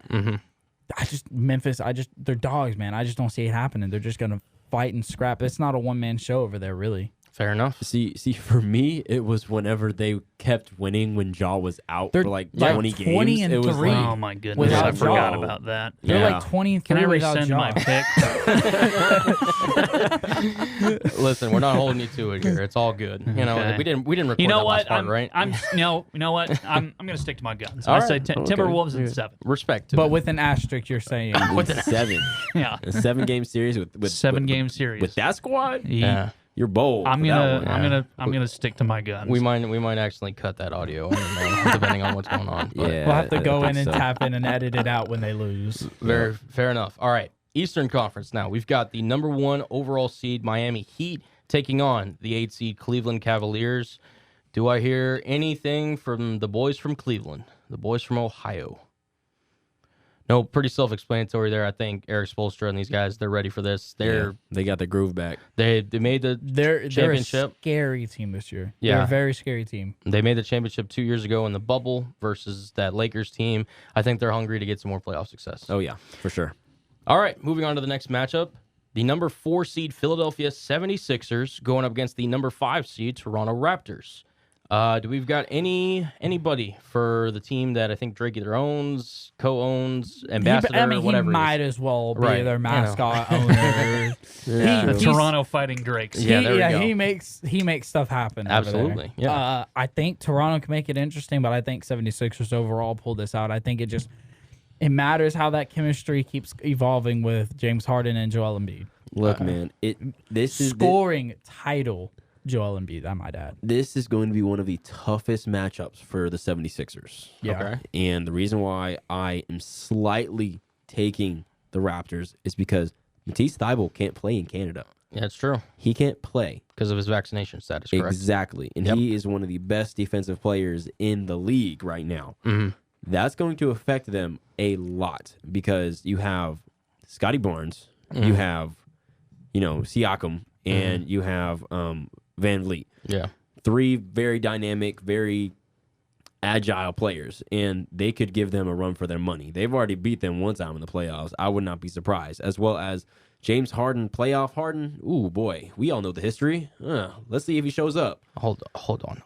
Memphis, they're dogs, man. I just don't see it happening. They're just gonna fight and scrap. It's not a one-man show over there, really. Fair enough. See, for me, it was whenever they kept winning when Ja was out They're for like like 20 20 games. and It was 3. like, Oh my goodness. Without I forgot Ja. about that. They're Yeah. like 20 and Can 3 I without rescind Ja. my pick? Listen, we're not holding you to it here. It's all good. You know, Okay. we didn't record You know that last what? part, right? You know what? I'm going to stick to my guns. All I say right. Timberwolves in 7. Respect to But it. with an asterisk, you're saying. with 7. Yeah. A 7-game series with 7-game series. with that squad. Yeah. You're bold. I'm for that gonna one. I'm gonna stick to my guns. We might actually cut that audio, I don't know, depending on what's going on. But Yeah, We'll have to I go think in and so. tap in and edit it out when they lose. Very fair enough. All right, Eastern Conference now. We've got the number 1 overall seed Miami Heat taking on the 8 seed Cleveland Cavaliers. Do I hear anything from the boys from Cleveland, the boys from Ohio? No, pretty self-explanatory there. I think Eric Spoelstra and these guys, they're ready for this. They got the groove back. They made the They're a championship. scary team this year. Yeah. They're a very scary team. They made the championship 2 years ago in the bubble versus that Lakers team. I think they're hungry to get some more playoff success. Oh yeah, for sure. All right, moving on to the next matchup. The number 4 seed Philadelphia 76ers going up against the number 5 seed Toronto Raptors. Do we've got anybody for the team that I think Drake either owns, co-owns, ambassador, He whatever? it is? might as well be Right, their you know. mascot owner. the He's- Toronto Fighting Drakes. Yeah, there we go. He makes stuff happen. over Absolutely, there. yeah. I think Toronto can make it interesting, but I think 76ers overall pull this out. I think it matters how that chemistry keeps evolving with James Harden and Joel Embiid. Look, man, this is Scoring title Joel Embiid, I might add. this is going to be one of the toughest matchups for the 76ers. Yeah. Okay. And the reason why I am slightly taking the Raptors is because Matisse Thybulle can't play in Canada. Yeah, it's true He can't play. because of his vaccination status. Correct. Exactly. And Yep. he is one of the best defensive players in the league right now. Mhm. That's going to affect them a lot because you have Scotty Barnes, you have, Siakam, and you have Van Vliet. Yeah. 3 very dynamic, very agile players, and they could give them a run for their money. They've already beat them one time in the playoffs. I would not be surprised. As well as James Harden, playoff Harden. Ooh, boy, we all know the history. Let's see if he shows up. Hold on.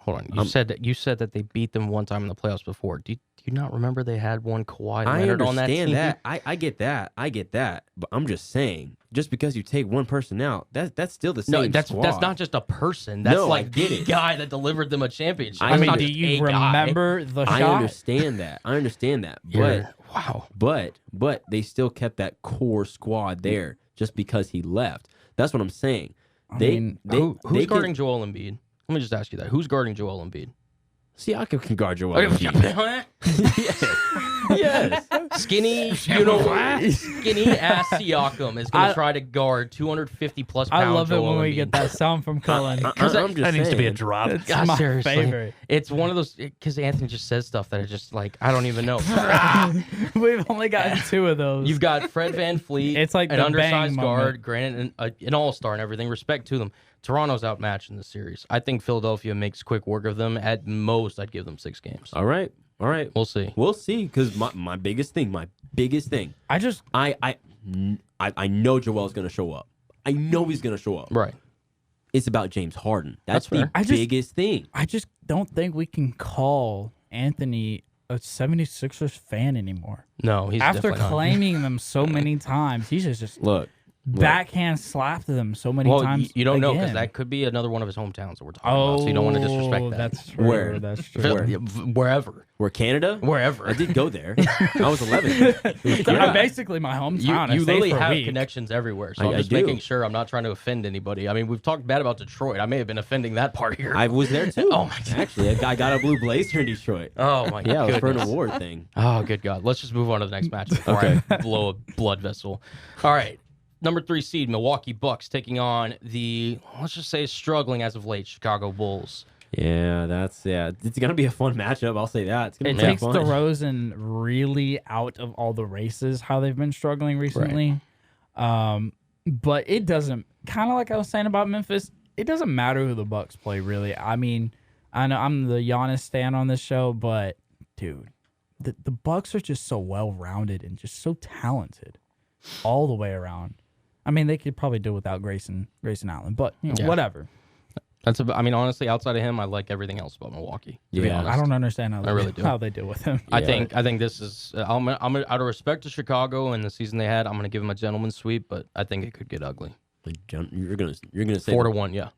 You said that they beat them one time in the playoffs before. Do you not remember they had one Kawhi I Leonard on that understand team? that. I get that. I get that. But I'm just saying, just because you take one person out, that's still the same No, that's squad. not just a person. That's No, I like get the it. guy that delivered them a championship. I That's mean, not do just you a guy. remember the I shot? understand that. I understand that. Wow. But they still kept that core squad there just because he left. That's what I'm saying. mean, Who's they guarding Joel Embiid? Let me just ask you that. Who's guarding Joel Embiid? Siakam can guard Joel Embiid. Yes. Skinny, skinny ass Siakam is going to try to guard 250 plus pounds. I love it Joel when we Embiid. get that sound from Cullen. I'm just That needs to be a saying. drop. It's God, my seriously. favorite. It's one of those because Anthony just says stuff that are just like I don't even know. We've only gotten 2 of those. You've got Fred Van Fleet, It's like an the undersized bang guard, moment. granted an all-star and everything. Respect to them. Toronto's outmatched in the series. I think Philadelphia makes quick work of them. At most, I'd give them 6 games. All right. We'll see. We'll see. Because my biggest thing, I just I know Joel's going to show up. I know he's going to show up. Right. It's about James Harden. That's fair. the biggest thing. I just don't think we can call Anthony a 76ers fan anymore. No, he's After definitely not. claiming them so many times, he's just Look. backhand slapped them so many Well, times. you don't know because again. that could be another one of his hometowns that we're talking about. So you don't want to disrespect that. That's true. Where? That's true. Wherever. We're Canada? Wherever. I did go there. I was 11. Basically my hometown. I You stayed literally for a have week. connections everywhere. So I I'm just do. making sure I'm not trying to offend anybody. I mean, we've talked bad about Detroit. I may have been offending that part here. I was there too. Oh, my God. Actually, I got a blue blazer in Detroit. oh, my Yeah, it was for an goodness. award thing. Oh, good God. Let's just move on to the next match before I blow a blood vessel. All right. Number 3 seed, Milwaukee Bucks taking on the, let's just say, struggling as of late, Chicago Bulls. Yeah, it's gonna be a fun matchup. I'll say that. It's gonna It be takes fun. DeRozan really out of all the races, how they've been struggling recently. But it doesn't, kind of like I was saying about Memphis, it doesn't matter who the Bucks play, really. I mean, I know I'm the Giannis stan on this show, but, dude, the Bucks are just so well-rounded and just so talented all the way around. I mean, they could probably do without Grayson Allen, but, Yeah. whatever. I mean, honestly, outside of him, I like everything else about Milwaukee. To be Yeah. honest. I don't understand how they, really do. how they deal with him. I think this is. I'm out of respect to Chicago and the season they had. I'm going to give them a gentleman's sweep, but I think it could get ugly. You're gonna say 4-1, yeah,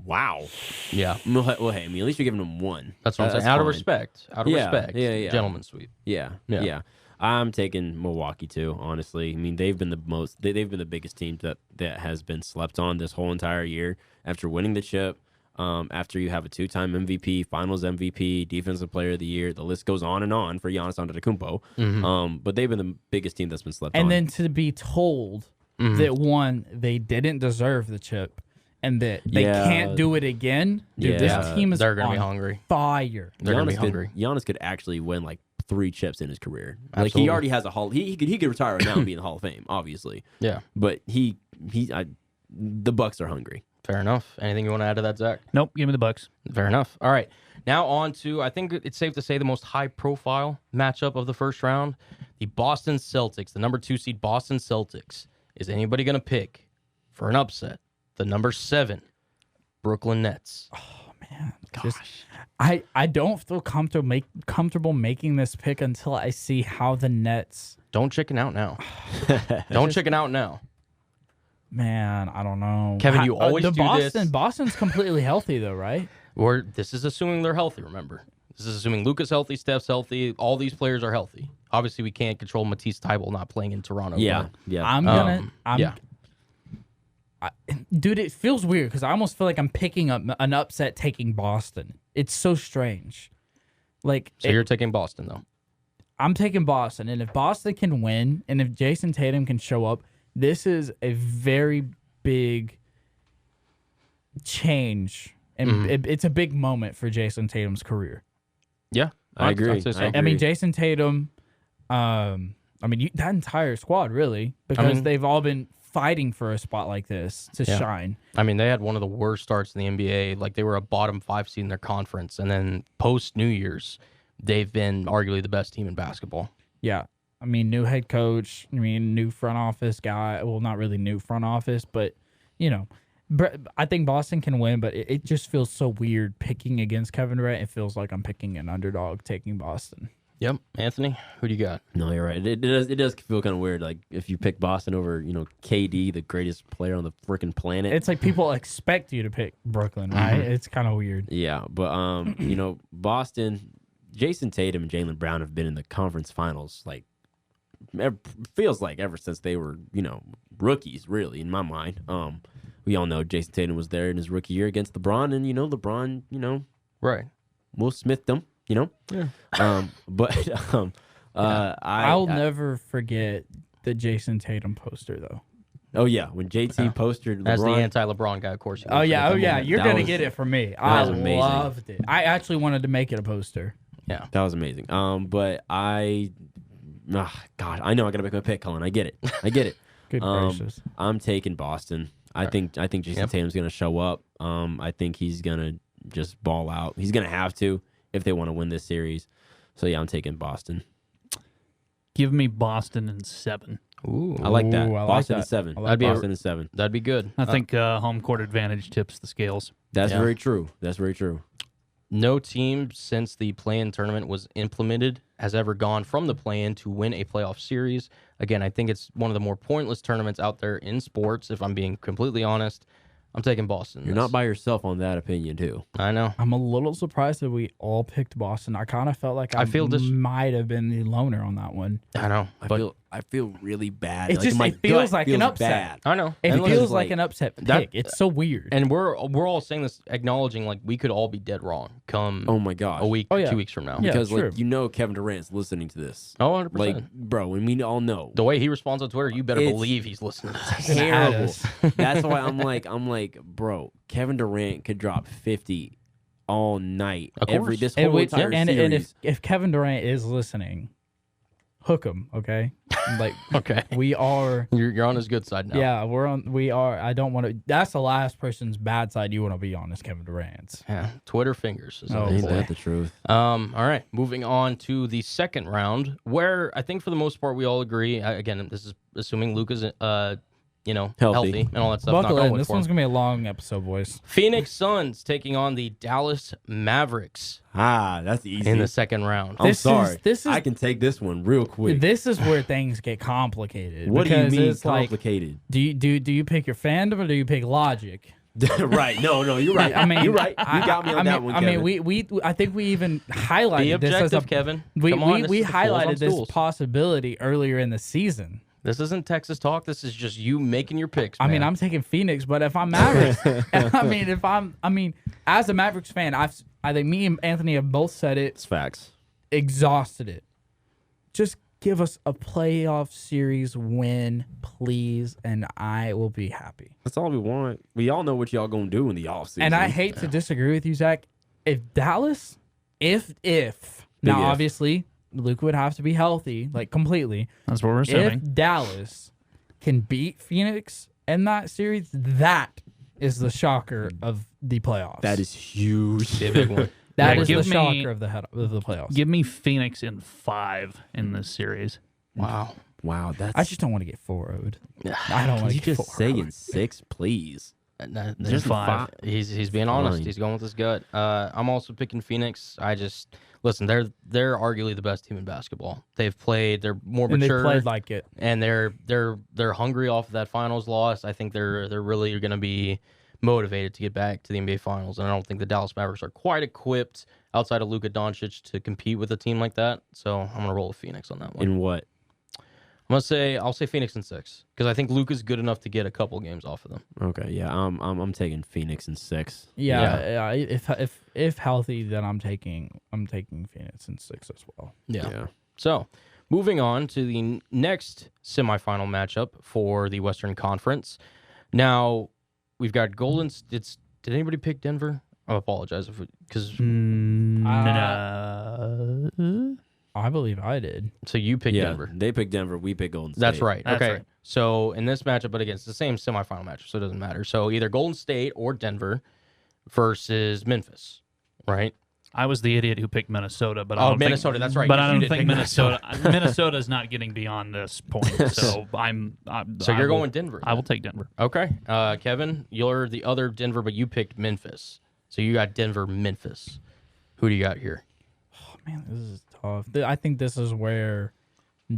wow. yeah. Well, hey, I mean, at least you're giving them one. That's what I'm saying. That's Out of fine. respect, Yeah. gentleman's sweep. Yeah. I'm taking Milwaukee too. Honestly, I mean, they've been they've been the biggest team that has been slept on this whole entire year. After winning the chip, after you have a 2-time MVP, Finals MVP, Defensive Player of the Year, the list goes on and on for Giannis Antetokounmpo. But they've been the biggest team that's been slept on. And then to be told that one, they didn't deserve the chip, and that they can't do it again. Dude, Yeah. this team is They're going to be on hungry. fire. They're going to be Giannis hungry. Giannis could actually win like 3 chips in his career. Like Absolutely. he already has a hall. He could retire right now and be in the Hall of Fame, obviously. Yeah, But the Bucks are hungry. fair enough. Anything you want to add to that, Zach? Nope, give me the Bucks. Fair enough. All right. Now on to, I think it's safe to say, the most high-profile matchup of the first round. The Boston Celtics, the number 2 seed Boston Celtics. Is anybody going to pick for an upset the number 7 Brooklyn Nets? I don't feel comfortable making this pick until I see how the Nets. Don't chicken out now. Don't chicken out now. Man, I don't know. Kevin, you always the do Boston. this. Boston's completely healthy though, right? This is assuming they're healthy, remember. This is assuming Luka's healthy, Steph's healthy, all these players are healthy. Obviously, we can't control Matisse Thybulle not playing in Toronto. Dude, it feels weird because I almost feel like I'm picking up an upset taking Boston. It's so strange. Like, So you're taking Boston, though. I'm taking Boston, and if Boston can win, and if Jason Tatum can show up, this is a very big change, and it's a big moment for Jason Tatum's career. Yeah, I agree. I'd say so. I mean, Jason Tatum, that entire squad, really, because they've all been fighting for a spot like this to shine. I mean, they had one of the worst starts in the NBA. Like, they were a bottom 5 seed in their conference. And then post-New Year's, they've been arguably the best team in basketball. Yeah. I mean, new head coach. I mean, new front office guy. Well, not really new front office, but, I think Boston can win, but it just feels so weird picking against Kevin Durant. It feels like I'm picking an underdog taking Boston. Yep. Anthony, who do you got? No, you're right. It does feel kind of weird. Like if you pick Boston over, KD, the greatest player on the freaking planet. It's like people expect you to pick Brooklyn, right? It's kind of weird. Yeah, but Boston, Jason Tatum and Jaylen Brown have been in the conference finals like feels like ever since they were, rookies, really, in my mind. We all know Jason Tatum was there in his rookie year against LeBron, and LeBron, Right. we'll Smith them, you know. Yeah. But I'll never forget the Jason Tatum poster though. Oh yeah, when JT posted LeBron, As the anti-LeBron guy, of course. Oh yeah, you're That gonna was- get it from me. that I was amazing. loved it. I actually wanted to make it a poster. Yeah. that was amazing. But God, I know I gotta make my pick, Cullen. I get it. Good gracious. I'm taking Boston. I think Jason Tatum's gonna show up. I think he's gonna just ball out. He's gonna have to if they want to win this series. So yeah, I'm taking Boston. Give me Boston in 7. Ooh. I like that. Ooh, I like Boston that. in 7. I like that. Boston in 7. That'd be good. I think home court advantage tips the scales. That's Yeah. very true. That's very true. No team since the play-in tournament was implemented has ever gone from the play-in to win a playoff series. Again, I think it's one of the more pointless tournaments out there in sports, if I'm being completely honest. I'm taking Boston. You're not by yourself on that opinion too. I know. I'm a little surprised that we all picked Boston. I kind of felt like I might have been the loner on that one. I know. I feel really bad. It just- my it feels gut like an upset. bad. I know. It And listen, feels like an upset pick. that- It's so weird. and we're all saying this, acknowledging like we could all be dead wrong come Oh my gosh. a week, Oh, yeah. 2 weeks from now. Yeah, Because true. like Kevin Durant's listening to this. Oh, 100%. Like, bro, and we all know. The way he responds on Twitter, you better It's believe he's listening to this. Terrible. us. That's why I'm like, bro, Kevin Durant could drop 50 all night. Of course. This And, whole entire and series. if Kevin Durant is listening, hook him, okay? Like Okay. we are. You're on his good side now. Yeah, we are. I don't want to. That's the last person's bad side you want to be on is Kevin Durant's. Yeah. Twitter fingers. Is Oh, what they Ain't boy. say. that the truth? All right, moving on to the second round, where I think for the most part we all agree. Again, this is assuming Luka's, healthy and all that stuff. Buckle Knock on in. wood This for him. one's gonna be a long episode, boys. Phoenix Suns taking on the Dallas Mavericks That's easy. in the second round. I'm This is- sorry. this is- I can take this one real quick. This is where things get complicated. What do you because mean it's like, complicated? do you pick your fandom or do you pick logic? Right. No, you're right. I mean, you're right. You got me on that one, I mean, Kevin. I think we even highlighted Be this as objective, a Kevin. we Come on, we, this we is the Fools on highlighted this Stools. possibility earlier in the season. This isn't Texas talk. This is just you making your picks. I mean, man. I'm taking Phoenix, but if I'm Mavericks, as a Mavericks fan, I think me and Anthony have both said it, It's facts. exhausted it. Just give us a playoff series win, please, and I will be happy. That's all we want. We all know what y'all gonna do in the offseason. And I hate to disagree with you, Zach. If Dallas, if now if. obviously Luke would have to be healthy, like completely. That's what we're assuming. If Dallas can beat Phoenix in that series, that is the shocker of the playoffs. that is huge. Be a big one. That Yeah, is the give me- shocker of the playoffs. Give me Phoenix in 5 in this series. Wow. Wow, that's. I just don't want to get 4-0'd. I don't want Can to you get just say 4-0'd. in 6, please? Just five. He's being honest. Fine. He's going with his gut. I'm also picking Phoenix. I just listen. They're arguably the best team in basketball. They've played. They're more And they mature. played like it. and they're hungry off of that finals loss. I think they're really going to be motivated to get back to the NBA Finals, and I don't think the Dallas Mavericks are quite equipped outside of Luka Doncic to compete with a team like that. So I'm gonna roll with Phoenix on that one. In what? I'll say Phoenix in 6 because I think Luka's good enough to get a couple games off of them. Okay, yeah, I'm taking Phoenix in 6. Yeah. If healthy, then I'm taking Phoenix in 6 as well. Yeah. So moving on to the next semifinal matchup for the Western Conference. Now we've got Golden. Did anybody pick Denver? I apologize because I believe I did. so you picked Yeah, Denver. they picked Denver. We picked Golden State. That's right. That's Okay. right. So in this matchup, but again, it's the same semifinal matchup, so it doesn't matter. So either Golden State or Denver versus Memphis, right? I was the idiot who picked Minnesota, but I Oh, don't Minnesota. Think, That's right. But Yes, I you don't did think pick Minnesota. Minnesota's not getting beyond this point. So So you're going Denver. I will take Denver. Okay. Kevin, you're the other Denver, but you picked Memphis. So you got Denver, Memphis. Who do you got here? Oh, man, this is tough. I think this is where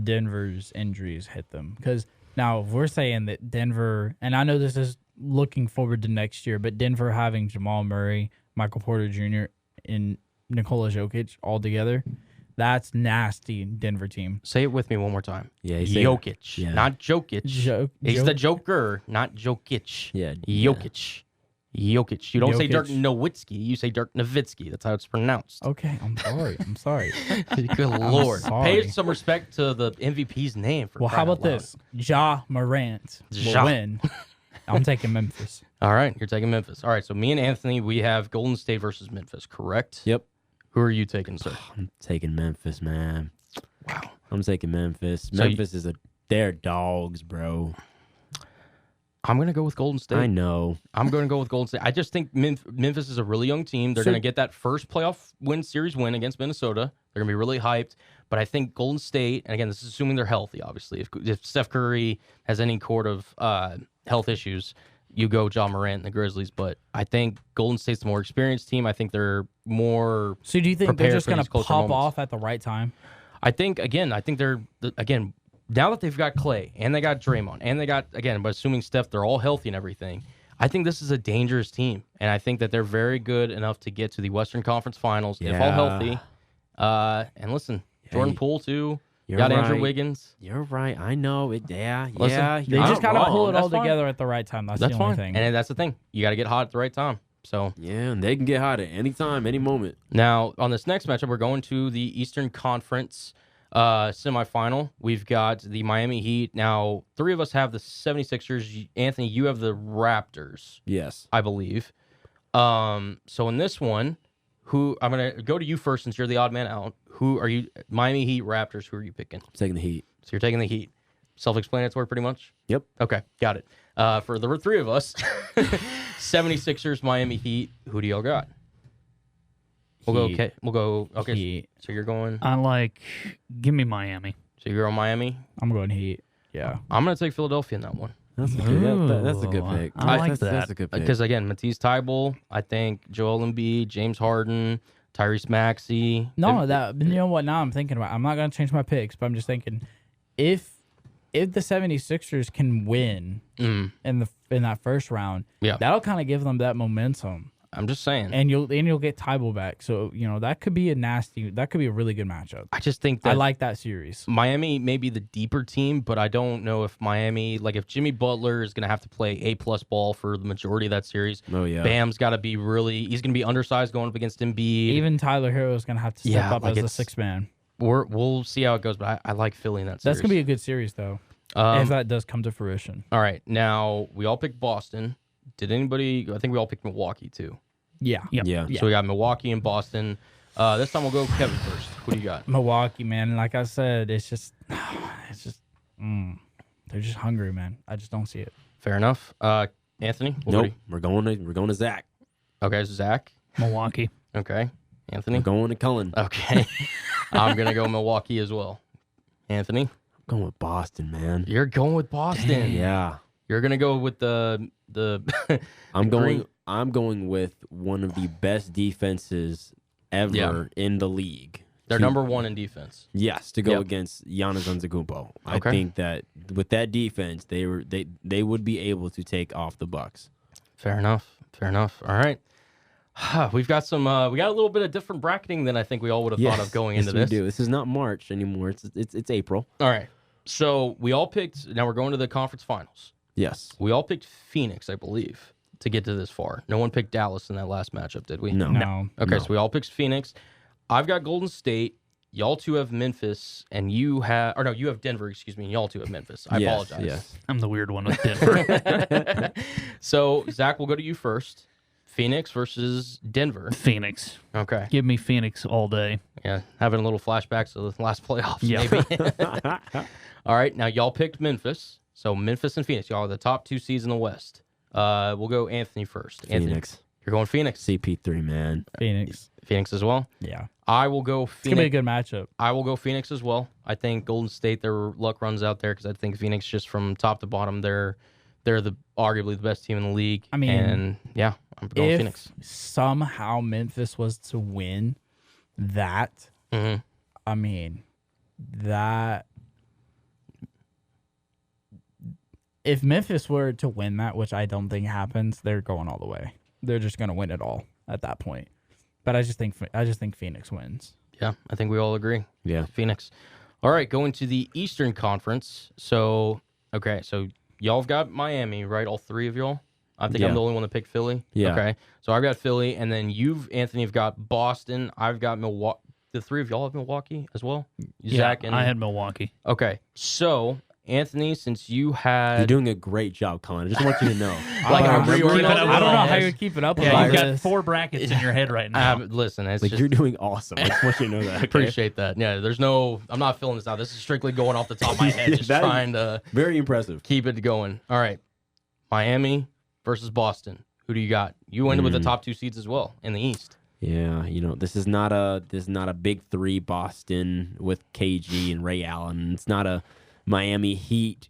Denver's injuries hit them. Because now, if we're saying that Denver, and I know this is looking forward to next year, but Denver having Jamal Murray, Michael Porter Jr., and Nikola Jokic all together, that's nasty Denver team. Say it with me one more time. Yeah, he said- Jokic, yeah. not Jokic. He's the Joker, not Jokic. Yeah, Jokic. Jokic. You don't say Dirk Jokic. Nowitzki. You say Dirk Nowitzki. That's how it's pronounced. Okay, I'm sorry. I'm sorry. Good Lord. sorry. Pay some respect to the MVP's name. For Well, how crying about out loud. this? Ja Morant will Ja. win. I'm taking Memphis. All right, you're taking Memphis. All right, so me and Anthony, we have Golden State versus Memphis, correct? Yep. Who are you taking, sir? I'm taking Memphis, man. Wow. I'm taking Memphis. So Memphis they're dogs, bro. I'm going to go with Golden State. I know. I'm going to go with Golden State. I just think Memphis is a really young team. They're So- going to get that first playoff series win against Minnesota. They're going to be really hyped. But I think Golden State, and again, this is assuming they're healthy, obviously. If Steph Curry has any sort of health issues, you go John Morant and the Grizzlies. But I think Golden State's the more experienced team. I think they're more. So do you think they're Prepare just for going these to closer pop moments. off at the right time? I think they're now that they've got Clay and they got Draymond and they got but assuming Steph, they're all healthy and everything. I think this is a dangerous team, and I think that they're very good enough to get to the Western Conference Finals if all Yeah. healthy. And listen, Jordan Poole too. You're Got Andrew right. Wiggins. You're right. I know it. Yeah. Listen, yeah. They you're just not got to wrong. pull it That's all fine. together at the right time. That's That's the only fine, thing. and that's the thing. You got to get hot at the right time. So Yeah, and they can get hot at any time, any moment. now on this next matchup, we're going to the Eastern Conference semifinal. We've got the Miami Heat. Now, three of us have the 76ers. Anthony, you have the Raptors, Yes. I believe. So in this one, who I'm gonna go to you first since you're the odd man out. Who are you? Miami Heat, Raptors. Who are you picking? I'm taking the Heat. So you're taking the Heat. Self-explanatory, pretty much. Yep. Okay, got it. For the three of us, 76ers, Miami Heat. Who do y'all got? We'll go. Heat. Okay. We'll go. Okay. Heat. So you're going. Give me Miami. So you're on Miami. I'm going Heat. Yeah. I'm gonna take Philadelphia in that one. That's a good, that's a good Ooh, pick. I like That's that. a good pick. Because again, Matisse Thybulle, I think Joel Embiid, James Harden, Tyrese Maxey. No, you know what? Now I'm thinking about. I'm not going to change my picks, but I'm just thinking, if the 76ers can win in that first round, Yeah. that'll kind of give them that momentum, I'm just saying. and you'll get Tybal back. So that could be that could be a really good matchup. I just think that I like that series. Miami may be the deeper team, but I don't know if Miami, like if Jimmy Butler is going to have to play A+ ball for the majority of that series. Oh, yeah. Bam's got to be he's going to be undersized going up against Embiid. Even Tyler Hero is going to have to step Yeah, up like as the it's- sixth man. We'll see how it goes, but I like Philly in that series. That's going to be a good series, though, if that does come to fruition. All right, now we all picked Boston. Did anybody? I think we all picked Milwaukee too. Yeah. Yep. Yeah. Yeah. So we got Milwaukee and Boston. This time we'll go Kevin first. Who do you got? Milwaukee, man. Like I said, it's just they're just hungry, man. I just don't see it. Fair enough. Anthony? What Nope. do We're going to Zach. you- Okay, Zach. Milwaukee. Okay. Anthony? We're going to Cullen. Okay. I'm going to go Milwaukee as well. Anthony? I'm going with Boston, man. You're going with Boston. Yeah. You're going to go with the I'm going with one of the best defenses ever Yeah. in the league. They're To- number one in defense. Yes, to go Yep. against Giannis Antetokounmpo. I Okay. think that with that defense, they would be able to take off the Bucks. Fair enough. All right. We've got we got a little bit of different bracketing than I think we all would have thought of going into we this. do. This is not March anymore. It's April. All right. So we all picked. Now we're going to the conference finals. Yes. We all picked Phoenix, I believe, to get to this far. No one picked Dallas in that last matchup, did we? No. No. Okay, No. so we all picked Phoenix. I've got Golden State. Y'all two have Memphis, and you have Denver. Excuse me. And y'all two have Memphis. I Yes, apologize. Yes. I'm the weird one with Denver. So Zach, we'll go to you first. Phoenix versus Denver. Phoenix. Okay. Give me Phoenix all day. Yeah, having a little flashbacks to the last playoffs. Yeah. Maybe. All right, now y'all picked Memphis. So Memphis and Phoenix, y'all are the top two seeds in the West. We'll go Anthony first. Anthony, Phoenix. you're going Phoenix. CP3, man. Phoenix. Phoenix as well. Yeah. I will go It's gonna be a Phoenix. good matchup. I will go Phoenix as well. I think Golden State, their luck runs out there because I think Phoenix, just from top to bottom, they're arguably the best team in the league. I mean, and yeah, I'm going If Phoenix. somehow Memphis was to win that, Mhm. I mean, that if Memphis were to win that, which I don't think happens, they're going all the way. They're just going to win it all at that point. But I just think Phoenix wins. Yeah, I think we all agree. Yeah. Phoenix. All right, going to the Eastern Conference. So, okay, so y'all have got Miami, right? All three of y'all? I think Yeah. I'm the only one that picked Philly. Yeah. Okay. So I've got Philly, and then Anthony, have got Boston. I've got Milwaukee. The three of y'all have Milwaukee as well? Zach and I had Milwaukee. Okay. So, Anthony, since you had... You're doing a great job, Colin. I just want you to know. Like, I I'm remember- reorganizing Keep it up I don't know with how all you're this. keeping up with Yeah, all you've got this. 4 brackets in your head right now. listen, it's Like just... you're doing awesome. I just want you to know that. Okay? Appreciate that. Yeah, I'm not filling this out. This is strictly going off the top of my head, just That is trying to Very impressive. keep it going. All right. Miami versus Boston. Who do you got? You ended with the top 2 seeds as well in the East. Yeah, this is not a big three Boston with KG and Ray Allen. It's not a Miami Heat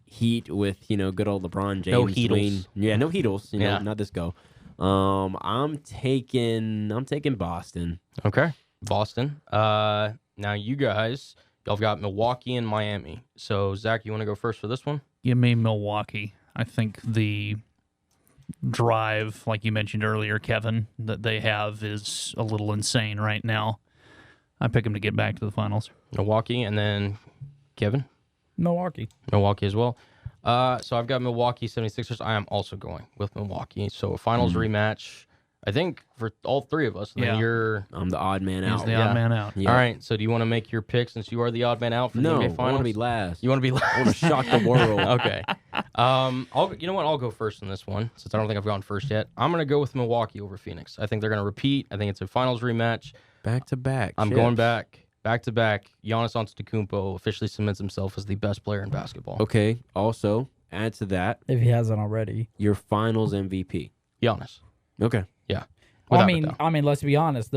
with good old LeBron James. No Heatles. Dwayne. Yeah, no Heatles. Yeah. Not this go. I'm taking Boston. Okay. Boston. Now you guys, y'all have got Milwaukee and Miami. So Zach, you want to go first for this one? Give me Milwaukee. I think the drive, like you mentioned earlier, Kevin, that they have is a little insane right now. I pick them to get back to the finals. Milwaukee, and then Kevin? Milwaukee. Milwaukee as well. So I've got Milwaukee 76ers. I am also going with Milwaukee. So a finals rematch, I think, for all three of us. And then Yeah. you're... I'm the odd man He's out. the odd man out. Yeah. All right, so do you want to make your pick since you are the odd man out for the No, NBA I finals? want to be last. You want to be last? I want to shock the world. Okay. You know what? I'll go first in this one since I don't think I've gone first yet. I'm going to go with Milwaukee over Phoenix. I think they're going to repeat. I think it's a finals rematch. Back to back. I'm going back to back. Giannis Antetokounmpo officially cements himself as the best player in basketball. Okay. Also, add to that If he hasn't already. your Finals MVP. Giannis. Okay. Yeah. Well, Without a doubt. let's be honest.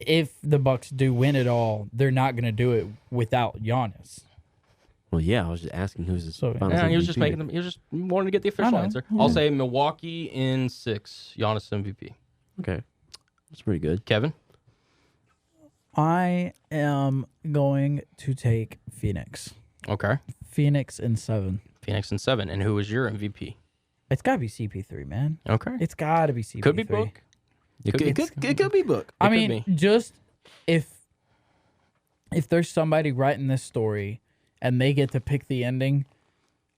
If the Bucks do win it all, they're not going to do it without Giannis. Well, yeah. I was just asking who's his So- Finals Yeah, MVP. he was just making them. He was just wanting to get the I official know. answer. Yeah. I'll say Milwaukee in 6. Giannis MVP. Okay. That's pretty good. Kevin. I am going to take Phoenix. Okay. Phoenix in 7. Phoenix in 7. And who is your MVP? It's got to be CP3, man. Okay. It's got to be CP3. Could be Book. It could be Book. I It could mean, be. just if there's somebody writing this story and they get to pick the ending,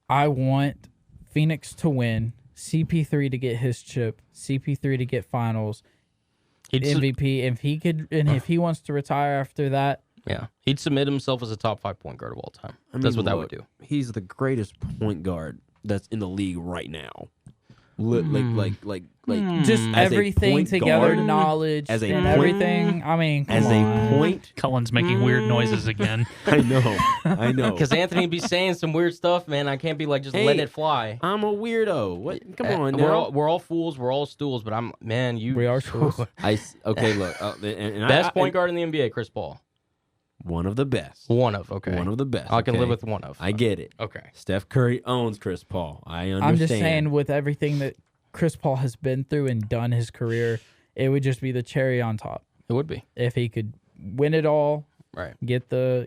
I want Phoenix to win, CP3 to get his chip, CP3 to get finals, MVP. If he wants to retire after that, Yeah. He'd submit himself as a top 5 point guard of all time. That's what that would do. He's the greatest point guard that's in the league right now. Like just as a everything point together, guard, knowledge as a and point- everything. I mean, come as on. a point. Cullen's making weird noises again. I know. Because Anthony be saying some weird stuff, man. I can't be like just Hey, letting it fly. I'm a weirdo. What? Come on, We're now. all fools. We're all stools. But We are fools. Okay, look. And Best point guard in the NBA, Chris Paul. One of the best. One of. Okay. One of the best. I can okay? live with one of. I get it. Okay. Steph Curry owns Chris Paul. I understand. I'm just saying, with everything that Chris Paul has been through and done his career, it would just be the cherry on top It would be. if he could win it all, Right. get the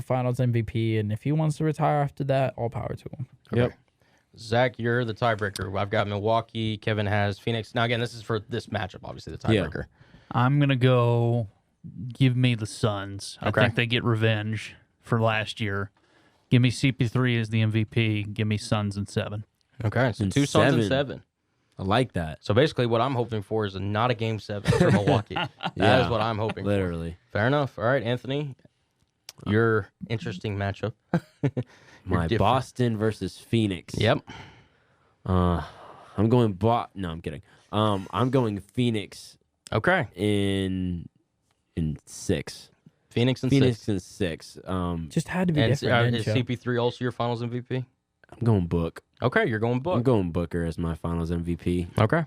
Finals MVP, and if he wants to retire after that, all power to him. Yep. Zach, you're the tiebreaker. I've got Milwaukee. Kevin has Phoenix. Now, again, this is for this matchup, obviously, the tiebreaker. I'm going to go give me the Suns. I Okay. think they get revenge for last year. Give me CP3 as the MVP. Give me Suns in 7. Okay. So And 2 Suns and 7. 7. I like that. So basically, what I'm hoping for is not a game 7 for Milwaukee. That is Yeah. what I'm hoping Literally. for. Fair enough. All right, Anthony. Your interesting matchup. My different. Boston versus Phoenix. Yep. I'm going No, I'm kidding. I'm going Phoenix Okay. in 6. Phoenix and Phoenix 6. in 6. Just had to be And different. is didn't you? CP3 also your finals MVP? I'm going Book. Okay, you're going Book. I'm going Booker as my Finals MVP. Okay.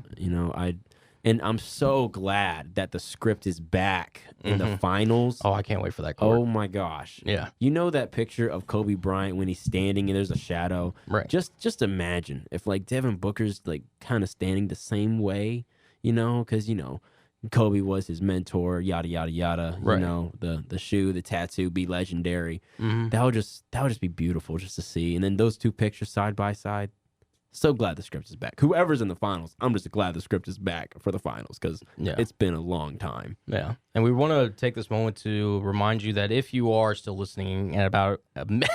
And I'm so glad that the script is back in the finals. Oh, I can't wait for that court. Oh my gosh. Yeah. You know that picture of Kobe Bryant when he's standing and there's a shadow? Right. Just imagine if like Devin Booker's like kind of standing the same way, because Kobe was his mentor, yada yada yada. Right. The shoe, the tattoo, be legendary. Mhm. That would just be beautiful just to see. And then those two pictures side by side, So glad the script is back. Whoever's in the finals, I'm just glad the script is back for the finals because it's been a long time. Yeah. And we want to take this moment to remind you that if you are still listening at about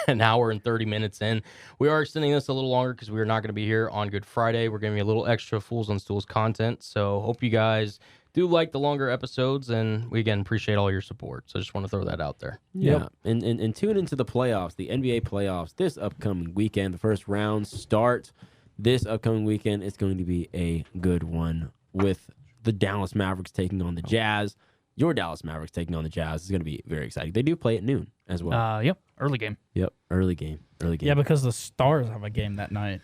an hour and 30 minutes in, we are extending this a little longer because we are not going to be here on Good Friday. We're giving you a little extra Fools on Stools content. So hope you guys do like the longer episodes, and we again appreciate all your support. So just want to throw that out there. Yeah. And tune into the playoffs, the NBA playoffs this upcoming weekend. The first round start this upcoming weekend. It's going to be a good one with the Dallas Mavericks taking on the Jazz. Your Dallas Mavericks taking on the Jazz is going to be very exciting. They do play at noon as well. Yep, early game. Yep, early game. Yeah, because the Stars have a game that night.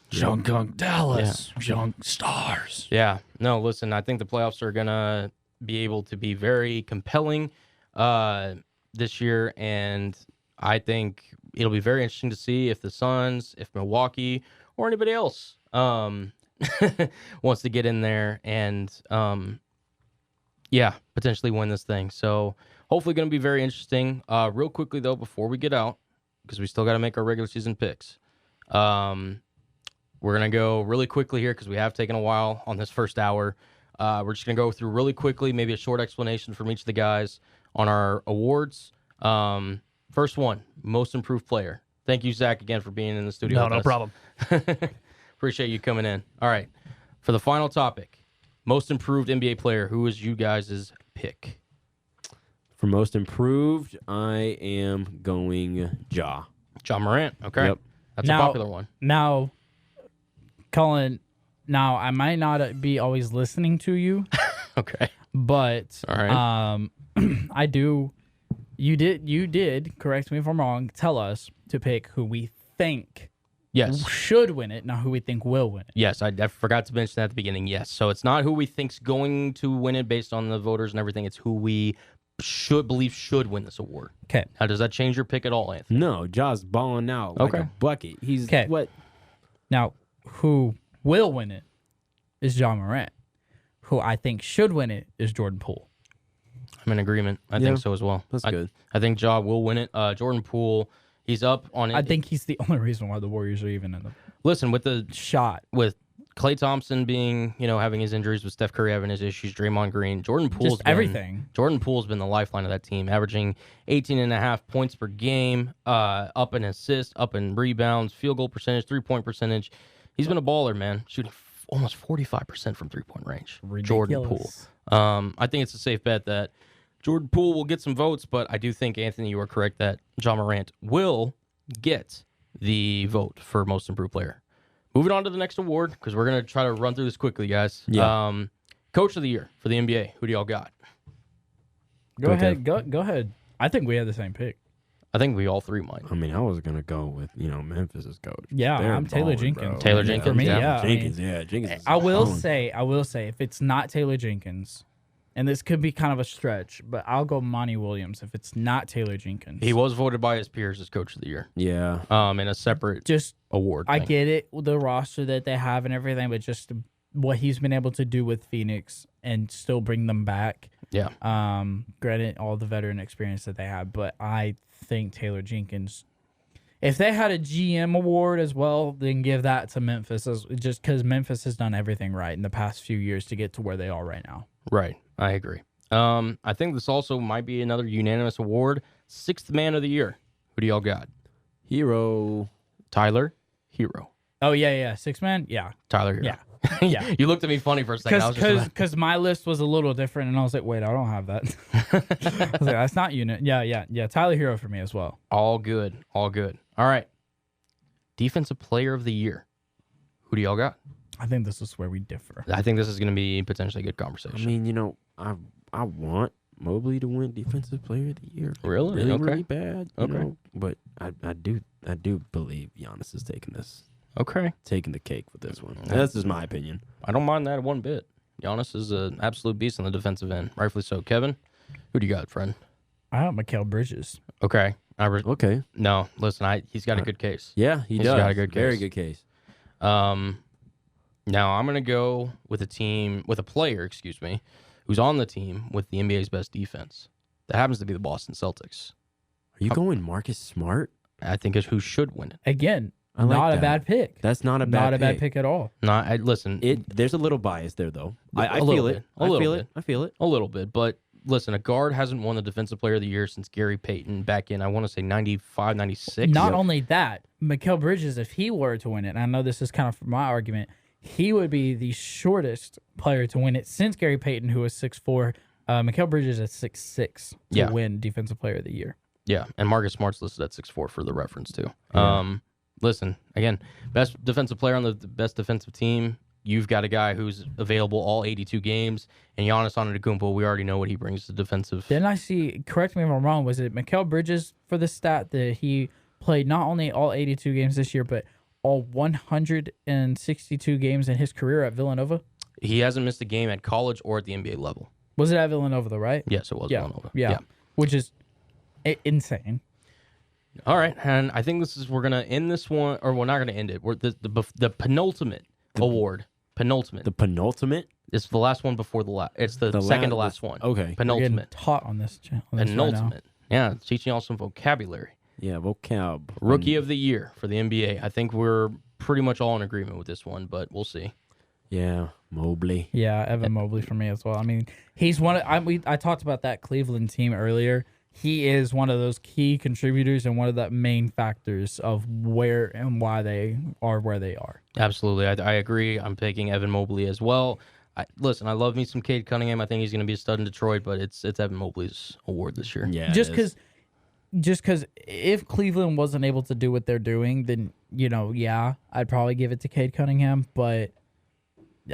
Junk Dallas. Junk Stars. Yeah. No, listen, I think the playoffs are going to be able to be very compelling this year, and I think it'll be very interesting to see if the Suns, if Milwaukee, or anybody else wants to get in there and, potentially win this thing. So hopefully going to be very interesting. Real quickly, though, before we get out, because we still got to make our regular season picks, we're going to go really quickly here because we have taken a while on this first hour. We're just going to go through really quickly, maybe a short explanation from each of the guys on our awards. First one, most improved player. Thank you, Zach, again for being in the studio. No problem. Appreciate you coming in. All right. For the final topic, most improved NBA player. Who is you guys' pick? For most improved, I am going Ja Morant. Okay. Yep. That's a popular one. Now, Cullen, I might not be always listening to you, Okay. but All right. I do. You did, correct me if I'm wrong, tell us to pick who we think Yes. should win it, not who we think will win it. Yes, I forgot to mention that at the beginning. Yes. So it's not who we think's going to win it based on the voters and everything. It's who we should win this award. Okay. Now, does that change your pick at all, Anthony? No, Ja's balling out like Okay. a bucket. He's Okay. what? Now, who will win it is Ja Morant. Who I think should win it is Jordan Poole. I'm in agreement. I think so as well. That's good. I think Ja will win it. Jordan Poole, he's up on it. I think he's the only reason why the Warriors are even in the Listen, with the shot. with Klay Thompson being, having his injuries, with Steph Curry having his issues, Draymond Green, Jordan Poole's Just everything. Jordan Poole's been the lifeline of that team, averaging 18.5 points per game, up in assists, up in rebounds, field goal percentage, 3-point percentage. He's been a baller, man, shooting almost 45% from 3-point range. Jordan Poole. I think it's a safe bet that Jordan Poole will get some votes, but I do think, Anthony, you are correct that Ja Morant will get the vote for most improved player. Moving on to the next award, because we're going to try to run through this quickly, guys. Yeah. Coach of the year for the NBA. Who do y'all got? Go ahead. Go ahead. I think we had the same pick. I think we all three might. I mean, I was gonna go with Memphis' coach. Yeah, They're I'm Taylor balling, Jenkins. bro. Taylor Jenkins, For me, yeah. yeah. Jenkins, Jenkins. is I will balling. say, if it's not Taylor Jenkins, and this could be kind of a stretch, but I'll go Monty Williams if it's not Taylor Jenkins. He was voted by his peers as Coach of the Year. Yeah. In a separate Just award. I thing. get it, the roster that they have and everything, but just what he's been able to do with Phoenix and still bring them back. Yeah. Granted, all the veteran experience that they have, but I think Taylor Jenkins, if they had a GM award as well, then give that to Memphis, just because Memphis has done everything right in the past few years to get to where they are right now. Right. I agree. I think this also might be another unanimous award. Sixth man of the year. Who do y'all got? Hero. Tyler Hero. Oh, yeah. Six man? Yeah. Tyler Hero. Yeah. Yeah. You looked at me funny for a second. I was just Because my list was a little different, and I was like, wait, I don't have that. I was like, that's not unit. Yeah. Tyler Hero for me as well. all good. All right. Defensive player of the year. Who do y'all got? I think this is where we differ. I think this is going to be potentially a good conversation. I mean, I want Mobley to win Defensive Player of the Year. Really? Really, Okay. really bad. You Okay. know? But I do believe Giannis is taking the cake with this one. That's just my opinion. I don't mind that one bit. Giannis is an absolute beast on the defensive end. Rightfully so. Kevin, who do you got, friend? I have Mikal Bridges. Okay. Okay. No, listen, he's got a good case. Yeah, he's does. got a good Very case. good case. Now I'm gonna go with a player, who's on the team with the NBA's best defense. That happens to be the Boston Celtics. Are you going Marcus Smart? I think is who should win it. Again, I like not a that. bad pick. That's not a bad pick at all. No, listen. There's a little bias there, though. I A feel little it. bit. I feel it. I feel it. A little bit, but listen, a guard hasn't won the Defensive Player of the Year since Gary Payton back in, I want to say, 95, 96. Not only that, Mikal Bridges, if he were to win it, and I know this is kind of for my argument, he would be the shortest player to win it since Gary Payton, who was 6'4". Mikal Bridges is 6'6" to win Defensive Player of the Year. Yeah, and Marcus Smart's listed at 6'4" for the reference, too. Yeah. Listen, again, best defensive player on the best defensive team. You've got a guy who's available all 82 games, and Giannis Antetokounmpo, we already know what he brings to defensive. Didn't I see, correct me if I'm wrong, was it Mikal Bridges for the stat that he played not only all 82 games this year, but all 162 games in his career at Villanova? He hasn't missed a game at college or at the NBA level. Was it at Villanova, though, right? Yes, it was Villanova. Yeah. Which is insane. All right, and I think we're gonna end this one, or we're not gonna end it. We're the penultimate award. Penultimate. The penultimate? It's the last one before the last. It's the second to last one. Okay. We're getting Penultimate. taught on this channel. Penultimate. Yeah, it's teaching y'all some vocabulary. Yeah, vocab. Rookie of the Year for the NBA. I think we're pretty much all in agreement with this one, but we'll see. Yeah, Mobley. Yeah, Evan Mobley for me as well. I mean, he's one of, I talked about that Cleveland team earlier. He is one of those key contributors and one of the main factors of where and why they are where they are. Absolutely. I agree. I'm picking Evan Mobley as well. Listen, I love me some Cade Cunningham. I think he's going to be a stud in Detroit, but it's Evan Mobley's award this year. Yeah. Just because if Cleveland wasn't able to do what they're doing, then, I'd probably give it to Cade Cunningham. But,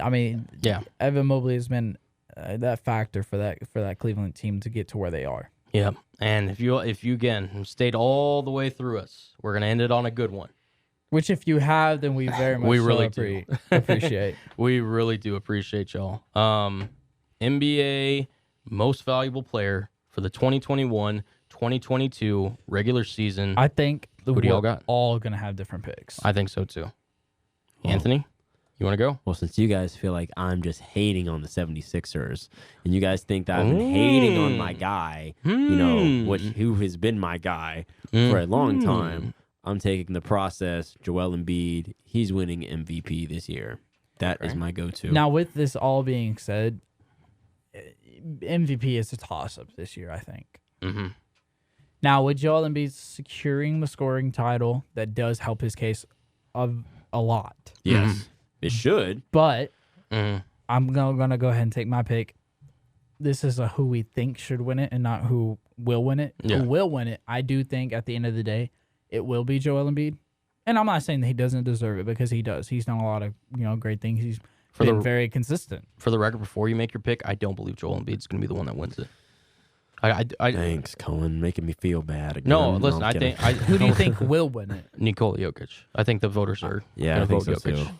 I mean, Evan Mobley has been that factor for that Cleveland team to get to where they are. Yeah, and if you again stayed all the way through us, we're gonna end it on a good one. Which, if you have, then we very much appreciate. We really do appreciate y'all. NBA Most Valuable Player for the 2021-2022 regular season. I think Who do y'all got? All gonna have different picks. I think so too. Anthony, you want to go? Well, since you guys feel like I'm just hating on the 76ers, and you guys think that I've been hating on my guy, who has been my guy for a long time, I'm taking the process. Joel Embiid, he's winning MVP this year. That is my go-to. Now, with this all being said, MVP is a toss-up this year, I think. Mm-hmm. Now, with Joel Embiid securing the scoring title, that does help his case a lot. Yes. It should. But I'm going to go ahead and take my pick. This is a who we think should win it and not who will win it. Yeah. Who will win it, I do think at the end of the day, it will be Joel Embiid. And I'm not saying that he doesn't deserve it, because he does. He's done a lot of great things. He's been very consistent. For the record, before you make your pick, I don't believe Joel Embiid's going to be the one that wins it. Thanks, Cullen, making me feel bad again. No, listen, I'm kidding. Who do you think will win it? Nikola Jokic. I think the voters are I going to think vote so Jokic. too.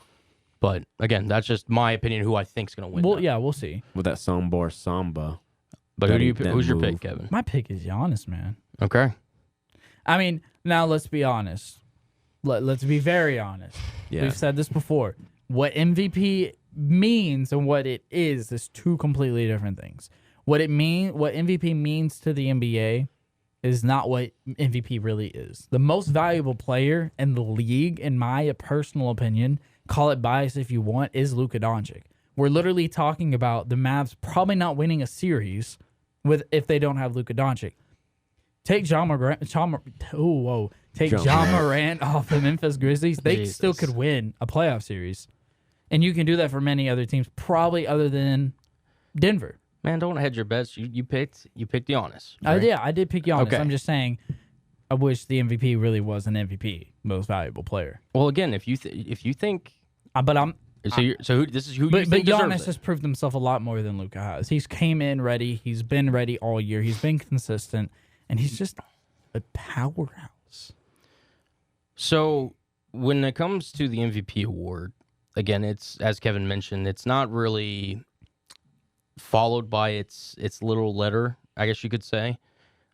But again, that's just my opinion. Who I think's going to win. Well, that. yeah, we'll see. With that Samba. But that who's your move. pick, Kevin? My pick is Giannis, man. Okay. I mean, now let's be honest. Let's be very honest. Yeah. We've said this before. What MVP means and what it is two completely different things. What MVP means to the NBA is not what MVP really is. The most valuable player in the league, in my personal opinion, call it bias if you want, is Luka Doncic. We're literally talking about the Mavs probably not winning a series if they don't have Luka Doncic. Take Ja Morant off the Memphis Grizzlies. They still could win a playoff series. And you can do that for many other teams, probably other than Denver. Man, don't hedge your bets. You picked Giannis. Right? I did pick Giannis. Okay. I'm just saying, I wish the MVP really was an MVP, most valuable player. Well, again, if you think, But I'm. this is who you But think deserves Giannis it. has proved himself a lot more than Luka has. He's came in ready. He's been ready all year. He's been consistent, and he's just a powerhouse. So when it comes to the MVP award, again, it's, as Kevin mentioned, it's not really followed by its literal letter, I guess you could say.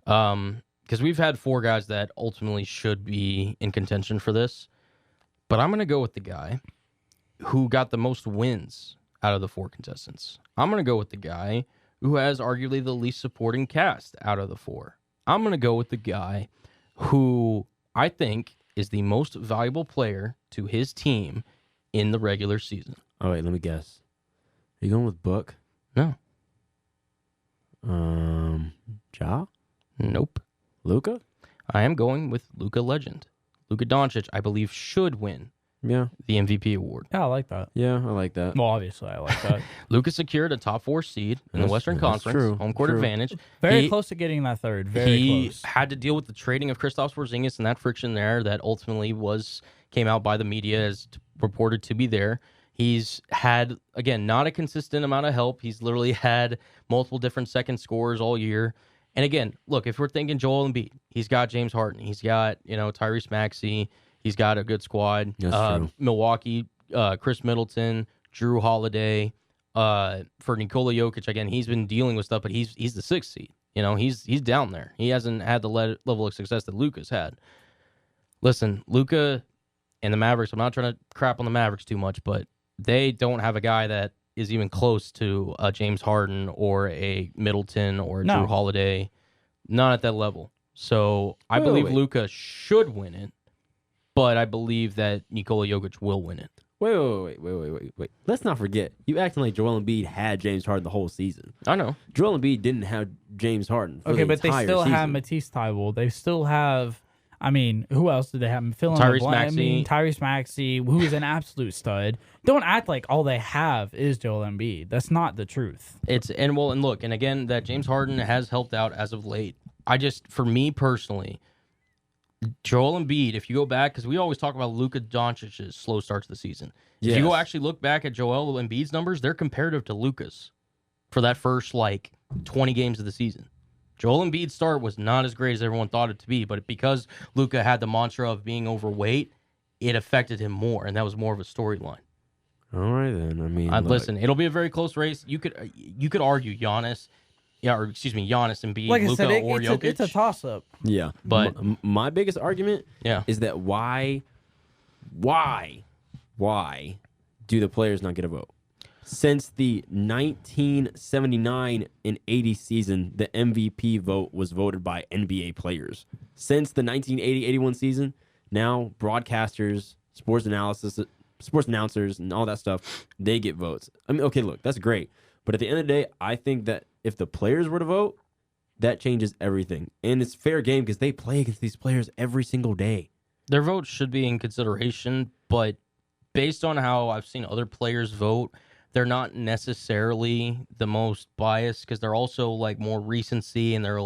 Because we've had four guys that ultimately should be in contention for this. But I'm going to go with the guy who got the most wins out of the four contestants. I'm going to go with the guy who has arguably the least supporting cast out of the four. I'm going to go with the guy who I think is the most valuable player to his team in the regular season? Oh, wait, let me guess. Are you going with Book? No. Ja? Nope. Luka? I am going with Luka Legend. Luka Doncic, I believe, should win Yeah. the MVP award. Yeah, I like that. Yeah, I like that. Well, obviously, I like that. Luka secured a top 4 seed in the Western that's Conference, true, home court true. advantage. Very He- close to getting that third. Very he close. had to deal with the trading of Kristaps Porzingis and that friction there that ultimately came out by the media as reported to be there. He's had, again, not a consistent amount of help. He's literally had multiple different second scorers all year. And again, look, if we're thinking Joel Embiid, he's got James Harden. He's got, Tyrese Maxey. He's got a good squad. That's true. Milwaukee, Chris Middleton, Drew Holiday. For Nikola Jokic, again, he's been dealing with stuff, but he's the 6th seed. He's down there. He hasn't had the level of success that Luka's had. Listen, Luka and the Mavericks, I'm not trying to crap on the Mavericks too much, but they don't have a guy that is even close to a James Harden or a Middleton or a No. Drew Holiday. Not at that level. So I Wait, believe wait. Luka should win it, but I believe that Nikola Jokic will win it. Wait. Let's not forget. You acting like Joel Embiid had James Harden the whole season. I know. Joel Embiid didn't have James Harden. For Okay, the but they entire still have season. Matisse Thybulle. They still have, who else did they have? Fill in the Tyrese blank. Maxey. Tyrese Maxey, who is an absolute stud. Don't act like all they have is Joel Embiid. That's not the truth. And look, and again, that James Harden has helped out as of late. For me personally, Joel Embiid, if you go back, because we always talk about Luka Doncic's slow starts of the season. If you go actually look back at Joel Embiid's numbers, they're comparative to Luka's for that first 20 games of the season. Joel Embiid's start was not as great as everyone thought it to be, but because Luka had the mantra of being overweight, it affected him more, and that was more of a storyline. All right, then. Look, Listen, it'll be a very close race. You could argue Giannis, Giannis, Embiid, Like I Luka, said, or Jokic. it's a toss-up. Yeah. But- my biggest argument Yeah. is that why do the players not get a vote? Since the 1979 and 80 season, the MVP vote was voted by NBA players. Since the 1980-81 season, now broadcasters, sports announcers, and all that stuff, they get votes. Okay, look, that's great. But at the end of the day, I think that if the players were to vote, that changes everything. And it's fair game because they play against these players every single day. Their vote should be in consideration, but based on how I've seen other players vote, they're not necessarily the most biased because they're also more recency and they're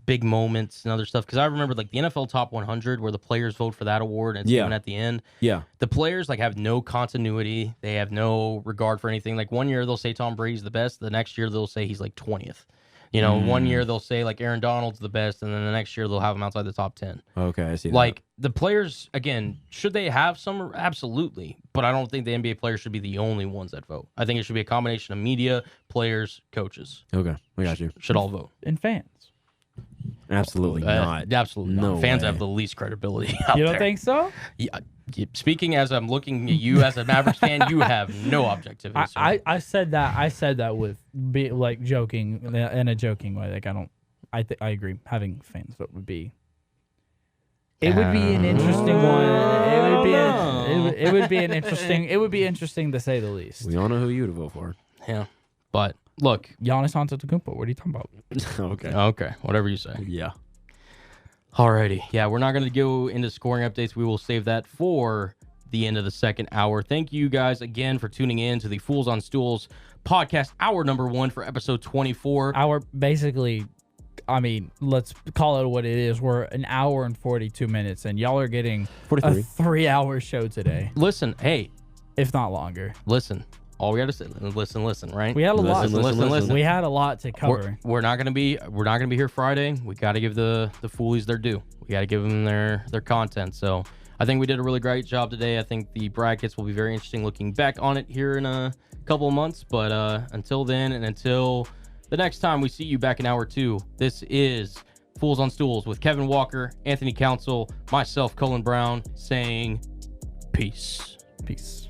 big moments and other stuff. Because I remember the NFL Top 100 where the players vote for that award and it's given at the end. Yeah. The players have no continuity. They have no regard for anything. One year they'll say Tom Brady's the best. The next year they'll say he's 20th. 1 year they'll say Aaron Donald's the best, and then the next year they'll have him outside the top 10. Okay, I see that. The players, again, should they have some? Absolutely. But I don't think the NBA players should be the only ones that vote. I think it should be a combination of media, players, coaches. Okay, I got you. Should all vote. And fans. Absolutely not. Absolutely No not. Fans way. have the least credibility out You don't there. think so? Yeah, speaking as I'm looking at you as a Mavericks fan, you have no objectivity. sir. I said that. I said that with joking in a joking way. I agree. Having fans vote would be. It would be an interesting one. It would be an interesting. It would be interesting to say the least. We all know who you to vote for. Yeah. But look. Giannis Antetokounmpo. What are you talking about? Okay. Whatever you say. Yeah. Alrighty. Yeah, we're not going to go into scoring updates. We will save that for the end of the second hour. Thank you guys again for tuning in to the Fools on Stools podcast, hour number 1 for episode 24. Let's call it what it is. We're an hour and 42 minutes, and y'all are getting 43. a 3-hour show today, Listen, hey, if not longer. listen. All we got to say, listen, right? We had a lot. Listen. We had a lot to cover. We're not gonna be here Friday. We got to give the foolies their due. We got to give them their content. So I think we did a really great job today. I think the brackets will be very interesting looking back on it here in a couple of months. But until then, and until the next time we see you back in hour 2, this is Fools on Stools with Kevin Walker, Anthony Council, myself, Cullen Brown, saying peace. Peace.